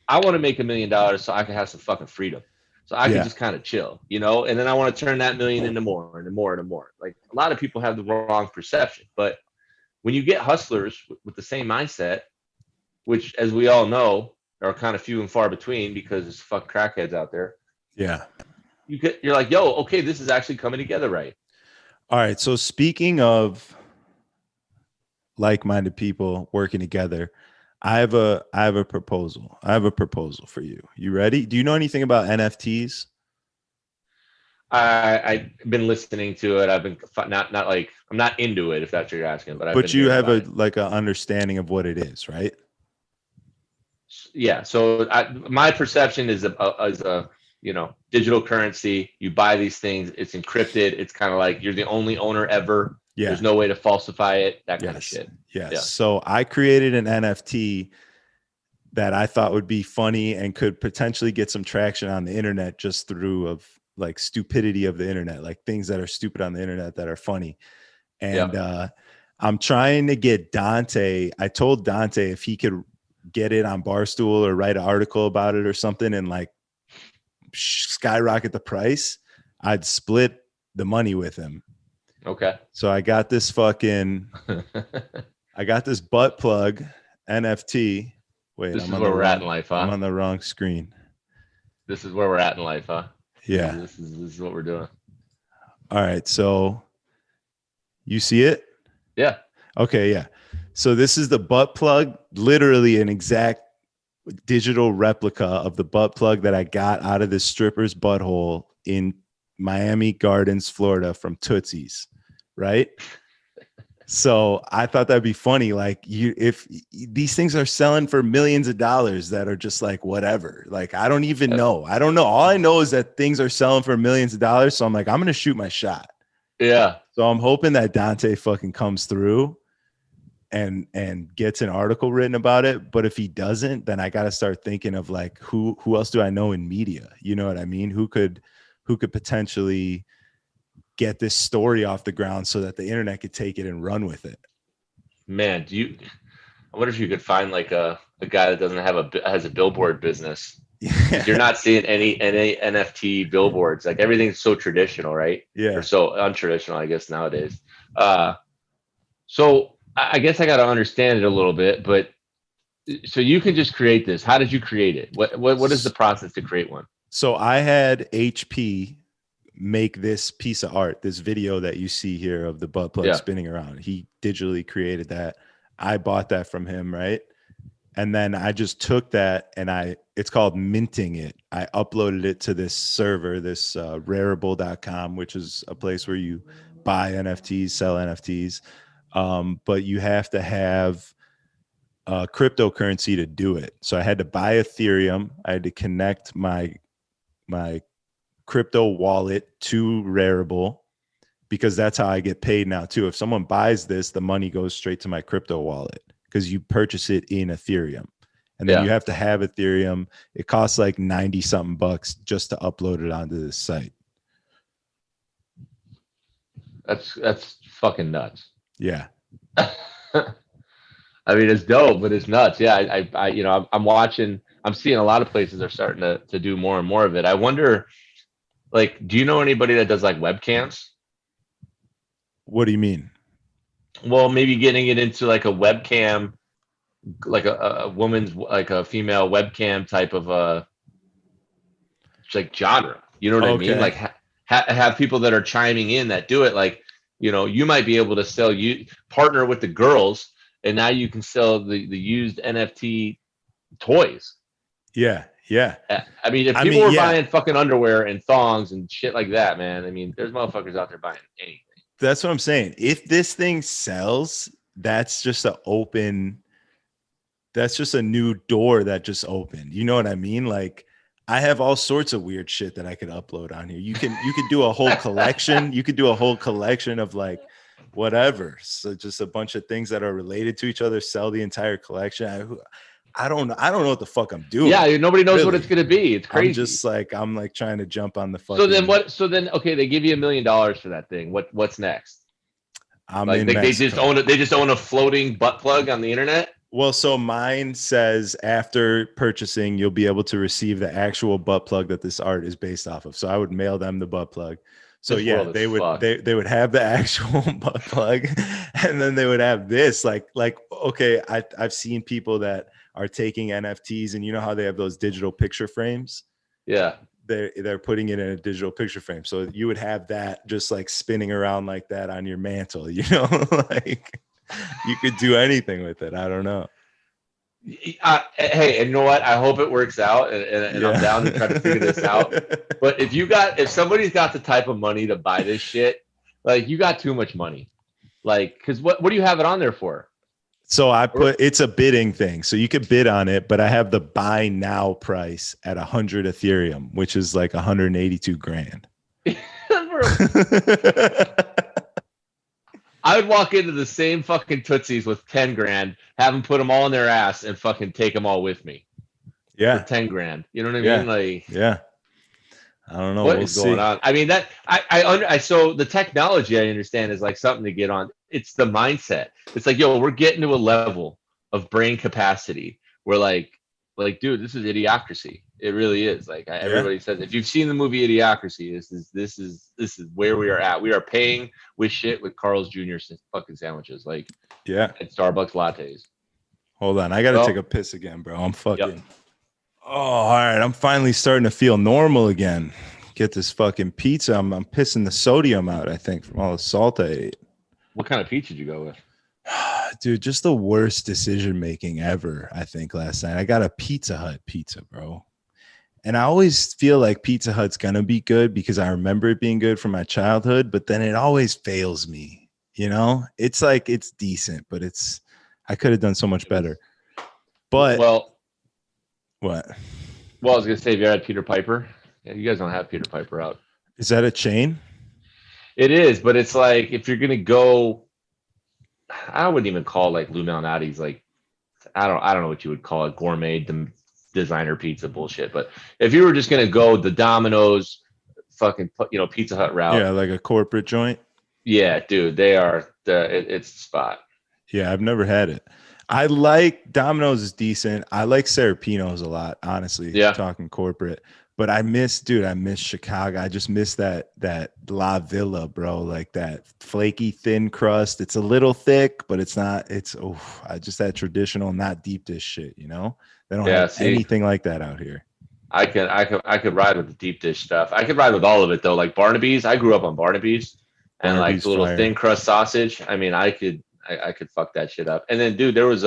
I want to make $1 million so I can have some fucking freedom. So I can just kind of chill, and then I want to turn that million into more and more and more. Like, a lot of people have the wrong perception, but when you get hustlers with the same mindset, which, as we all know, are kind of few and far between because there's fuck crackheads out there. Yeah. You're like, yo, okay, this is actually coming together, right? All right. So speaking of like-minded people working together, I have a proposal. I have a proposal for you. You ready? Do you know anything about NFTs? I've been listening to it. I've been not like, I'm not into it, if that's what you're asking, but you have an understanding of what it is, right? Yeah. So my perception is a digital currency. You buy these things, it's encrypted. It's kind of like you're the only owner ever. Yeah. There's no way to falsify it. That kind of shit. Yes. Yeah. So I created an NFT that I thought would be funny and could potentially get some traction on the internet just through of like stupidity of the internet, like things that are stupid on the internet that are funny. And I'm trying to get Dante. I told Dante if he could get it on Barstool or write an article about it or something and like skyrocket the price, I'd split the money with him. Okay. So I got this fucking, I got this butt plug NFT. Wait, this is where we're at in life, huh? I'm on the wrong screen. This is where we're at in life, huh? Yeah. This is what we're doing. All right. So you see it? Yeah. Okay. Yeah. So this is the butt plug, literally an exact digital replica of the butt plug that I got out of this stripper's butthole in Miami Gardens, Florida from Tootsie's, right? So I thought that'd be funny. Like if these things are selling for millions of dollars that are just like, whatever, like, I don't even know. I don't know. All I know is that things are selling for millions of dollars. So I'm like, I'm going to shoot my shot. Yeah. So I'm hoping that Dante fucking comes through and gets an article written about it. But if he doesn't, then I got to start thinking of like, who else do I know in media? You know what I mean? Who could potentially get this story off the ground so that the internet could take it and run with it. Man, I wonder if you could find like a guy that doesn't have has a billboard business. Yeah. You're not seeing any NFT billboards. Like everything's so traditional, right? Yeah. Or so untraditional, I guess, nowadays. So I guess I got to understand it a little bit, but so you can just create this. How did you create it? What is the process to create one? So I had HP make this piece of art, this video that you see here of the butt plug spinning around. He digitally created that. I bought that from him, right? And then I just took that and it's called minting it. I uploaded it to this server, this rarible.com, which is a place where you buy NFTs, sell NFTs. But you have to have cryptocurrency to do it. So I had to buy Ethereum. I had to connect my crypto wallet to Rarible, because that's how I get paid now too. If someone buys this, the money goes straight to my crypto wallet because you purchase it in Ethereum. And then you have to have Ethereum. It costs like 90 something bucks just to upload it onto this site. That's fucking nuts. Yeah. I mean, it's dope, but it's nuts. Yeah. I'm seeing a lot of places are starting to do more and more of it. I wonder, like, do you know anybody that does like webcams? What do you mean? Well, maybe getting it into like a webcam, like a woman's, like a female webcam type of like genre. You know what I mean? Like have people that are chiming in that do it. Like, you might be able to partner with the girls, and now you can sell the used NFT toys. Yeah. Yeah. I mean, if people were buying fucking underwear and thongs and shit like that, man, I mean, there's motherfuckers out there buying anything. That's what I'm saying. If this thing sells, that's just a new door that just opened. You know what I mean? Like, I have all sorts of weird shit that I could upload on here. You could do a whole collection. You could do a whole collection of like whatever. So just a bunch of things that are related to each other, sell the entire collection. I don't know what the fuck I'm doing. Yeah, nobody knows what it's gonna be. It's crazy. I'm like trying to jump on the fucking. So then okay, they give you $1 million for that thing. What's next? They just own a floating butt plug on the internet. Well, so mine says after purchasing, you'll be able to receive the actual butt plug that this art is based off of. So I would mail them the butt plug. So they would have the actual butt plug, and then they would have this like okay, I've seen people that are taking NFTs, and you know how they have those digital picture frames? Yeah. They're putting it in a digital picture frame. So you would have that just like spinning around like that on your mantle, like you could do anything with it. I don't know. Hey, and you know what? I hope it works out, and I'm down to try to figure this out. But if somebody's got the type of money to buy this shit, like, you got too much money. Like, because what do you have it on there for? So it's a bidding thing. So you could bid on it, but I have the buy now price at 100 Ethereum, which is like 182 grand. I would walk into the same fucking Tootsies with 10 grand, have them put them all in their ass and fucking take them all with me. Yeah. For 10 grand. You know what I mean? Like, yeah. I don't know what's going on. I mean, so the technology, I understand, is like something to get on. It's the mindset. It's like, yo, we're getting to a level of brain capacity where like, dude, this is idiocracy. It really is. Like, everybody says, if you've seen the movie Idiocracy, this is where we are at. We are paying with shit with Carl's Jr. fucking sandwiches, like, and Starbucks lattes. Hold on, I gotta take a piss again, bro. I'm fucking. Yep. Oh, all right. I'm finally starting to feel normal again. Get this fucking pizza. I'm pissing the sodium out, I think, from all the salt I ate. What kind of pizza did you go with? Dude, just the worst decision making ever, I think, last night. I got a Pizza Hut pizza, bro. And I always feel like Pizza Hut's gonna be good because I remember it being good from my childhood, but then it always fails me. You know, it's like it's decent, but I could have done so much better. But Well, what I was gonna say, if you had Peter Piper, yeah, you guys don't have Peter Piper out. is that a chain? It is, but it's like if you're gonna go, I wouldn't even call like Lou Malnati's like I don't know what you would call it, gourmet designer pizza bullshit. But if you were just gonna go the Domino's fucking Pizza Hut route, Yeah, like a corporate joint. yeah, dude, it's the spot. Yeah, I've never had it. I like Domino's is decent. I like Serapino's a lot, honestly. Yeah. Talking corporate. But I miss Chicago. I just miss that La Villa, bro. Like that flaky thin crust. It's a little thick, but it's not. I just that traditional, not deep dish shit. You know, they don't have anything like that out here. I could ride with the deep dish stuff. I could ride with all of it though. Like Barnaby's, I grew up on Barnaby's, and like the little thin crust sausage. I mean, I could fuck that shit up. And then, dude, there was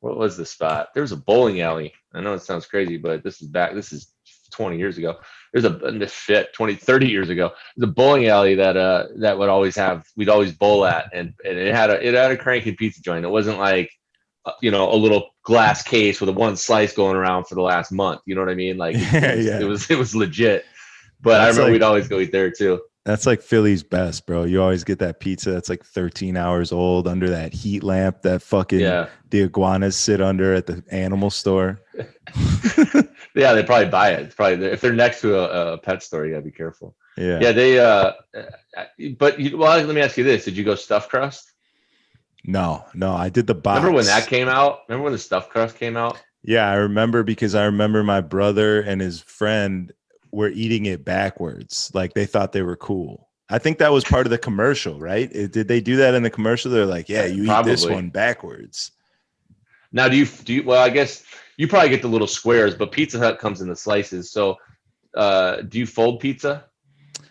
what was the spot? There was a bowling alley. I know it sounds crazy, but this is 20 years ago. There's 30 years ago. There's a bowling alley that we'd always bowl at, and it had a cranky pizza joint. It wasn't like a little glass case with a one slice going around for the last month. You know what I mean? Like it was legit. But I remember we'd always go eat there too. That's like Philly's best, bro. You always get that pizza that's like 13 hours old under that heat lamp that fucking the iguanas sit under at the animal store. Yeah, they probably buy it. It's probably if they're next to a pet store, you gotta be careful. Yeah. Yeah, they but let me ask you this. Did you go stuffed crust? No, I did the box. Remember when that came out? Remember when the stuffed crust came out? Yeah, I remember because I remember my brother and his friend were eating it backwards. Like they thought they were cool. I think that was part of the commercial, right? Did they do that in the commercial? They're like, yeah, you probably eat this one backwards. Now, do you, well, I guess you probably get the little squares, but Pizza Hut comes in the slices. So do you fold pizza?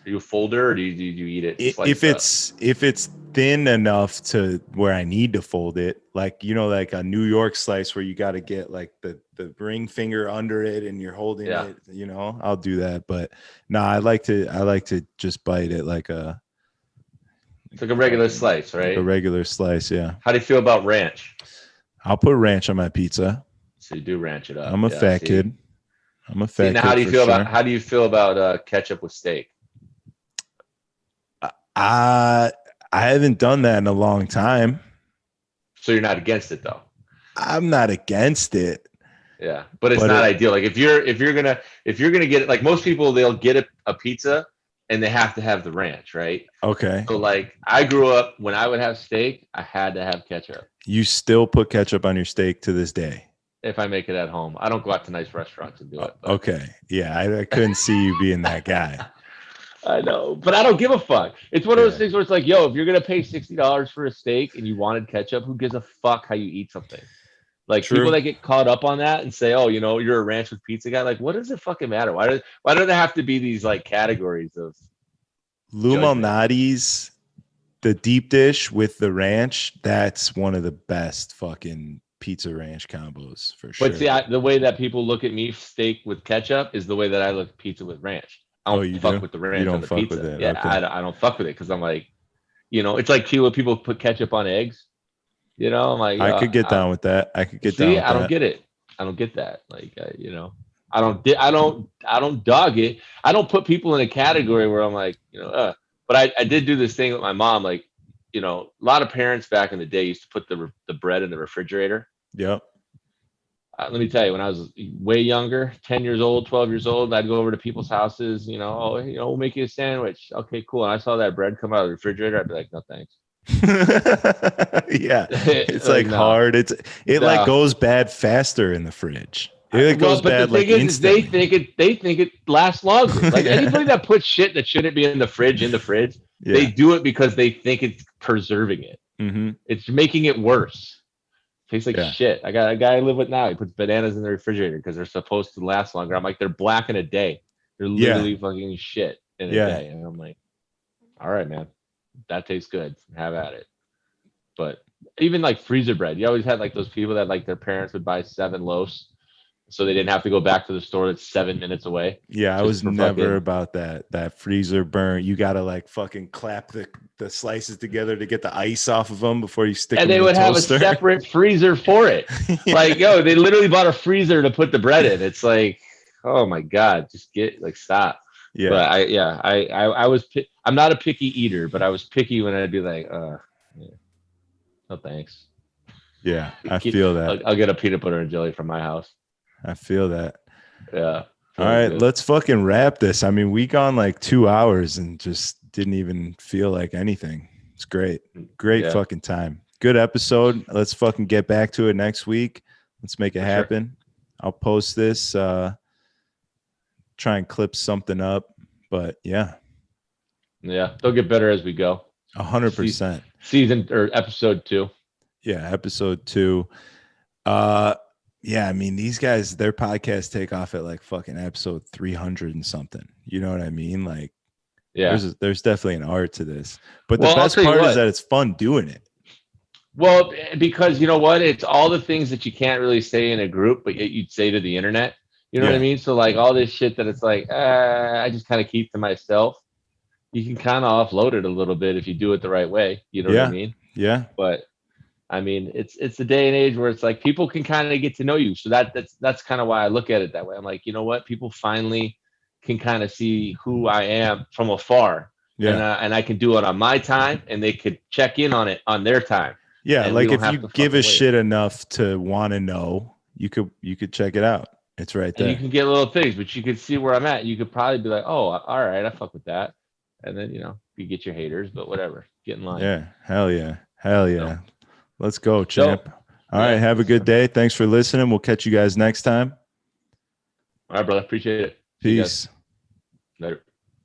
Are you a folder or do you eat it? If it's thin enough to where I need to fold it, like, like a New York slice where you got to get like the ring finger under it and you're holding it, I'll do that. But no, I like to just bite it it's like a regular slice, right? Like a regular slice. Yeah. How do you feel about ranch? I'll put ranch on my pizza. So you do ranch it up. I'm a fat kid. Now, how do you feel about ketchup with steak? I haven't done that in a long time. So you're not against it though? I'm not against it. Yeah, but it's not ideal. Like if you're gonna get it, like most people, they'll get a pizza and they have to have the ranch, right? Okay. So like I grew up when I would have steak, I had to have ketchup. You still put ketchup on your steak to this day? If I make it at home, I don't go out to nice restaurants and do it. But. Okay. Yeah, I couldn't see you being that guy. I know, but I don't give a fuck. It's one of those things where it's like, yo, if you're gonna pay $60 for a steak and you wanted ketchup, who gives a fuck how you eat something? Like people that get caught up on that and say, oh, you're a ranch with pizza guy. Like, what does it fucking matter? Why do there have to be these like categories of Lou Malnati's, the deep dish with the ranch? That's one of the best fucking pizza ranch combos for sure. But see, the way that people look at me steak with ketchup is the way that I look at pizza with ranch. I don't fuck with the ranch on the pizza. With it. Yeah, okay. I don't fuck with it because I'm like, it's like people put ketchup on eggs. I'm like, I could get down with that. I could get down with that. I don't get it. I don't get that. Like, I don't dog it. I don't put people in a category where I'm like, but I did do this thing with my mom. Like, a lot of parents back in the day used to put the bread in the refrigerator. Yep. Let me tell you, when I was way younger, 10 years old, 12 years old, I'd go over to people's houses, we'll make you a sandwich. Okay, cool. And I saw that bread come out of the refrigerator. I'd be like, no, thanks. Yeah. It's like hard. Like goes bad faster in the fridge. It goes bad like instantly. They think it lasts longer. Like anybody that puts shit that shouldn't be in the fridge, they do it because they think it's preserving it. Mm-hmm. It's making it worse. Tastes like shit. I got a guy I live with now. He puts bananas in the refrigerator because they're supposed to last longer. I'm like, they're black in a day. They're literally fucking shit in a day. And I'm like, all right, man, that tastes good. Have at it. But even like freezer bread, you always had like those people that like their parents would buy 7 loaves so they didn't have to go back to the store that's 7 minutes away. Yeah, I was for never fucking- about that freezer burn. You gotta like fucking clap the slices together to get the ice off of them before you stick And them they in would the have a toaster. separate freezer for it. Like, yo, they literally bought a freezer to put the bread in. It's like, oh my God, just stop. Yeah, But I was, I'm not a picky eater, but I was picky when I'd be like, yeah, no thanks. yeah, I feel that. I'll get a peanut butter and jelly from my house. I feel that. Yeah. All right, Good. let's fucking wrap this. I mean, we gone like 2 hours and just didn't even feel like anything. It's great. Great Yeah. fucking time. Good episode. Let's fucking get back to it next week. Let's make it happen. I'll post this, try and clip something up. But yeah. Yeah. They'll get better as we go. 100%. Season or episode 2. Yeah, episode 2. Yeah, I mean, these guys, their podcast take off at like fucking episode 300 and something. You know what I mean? Like, yeah, there's definitely an art to this. But Well, the I'll best tell you part what. is that it's fun doing it. Well, because you know what? It's all the things that you can't really say in a group, but yet you'd say to the internet. You know what I Yeah. mean? So like all this shit that it's like, I just kind of keep to myself. You can kind of offload it a little bit if you do it the right way. You know what I mean? Yeah. But I mean, it's the day and age where it's like people can kind of get to know you. So that's kind of why I look at it that way. I'm like, you know what? People finally can kind of see who I am from afar. Yeah. And I can do it on my time, and they could check in on it on their time. Yeah. And Like we if don't have you to give a fucking wait. shit enough to want to know, you could check it out. It's right And there. you can get little things, but you could see where I'm at. You could probably be like, oh, all right, I fuck with that. And then, you get your haters, but whatever. Get in line. Yeah. Hell yeah. Hell yeah. So- Let's go, champ. All Yeah. right. Have a good day. Thanks for listening. We'll catch you guys next time. All right, brother. Appreciate it. See you guys. Peace. Later.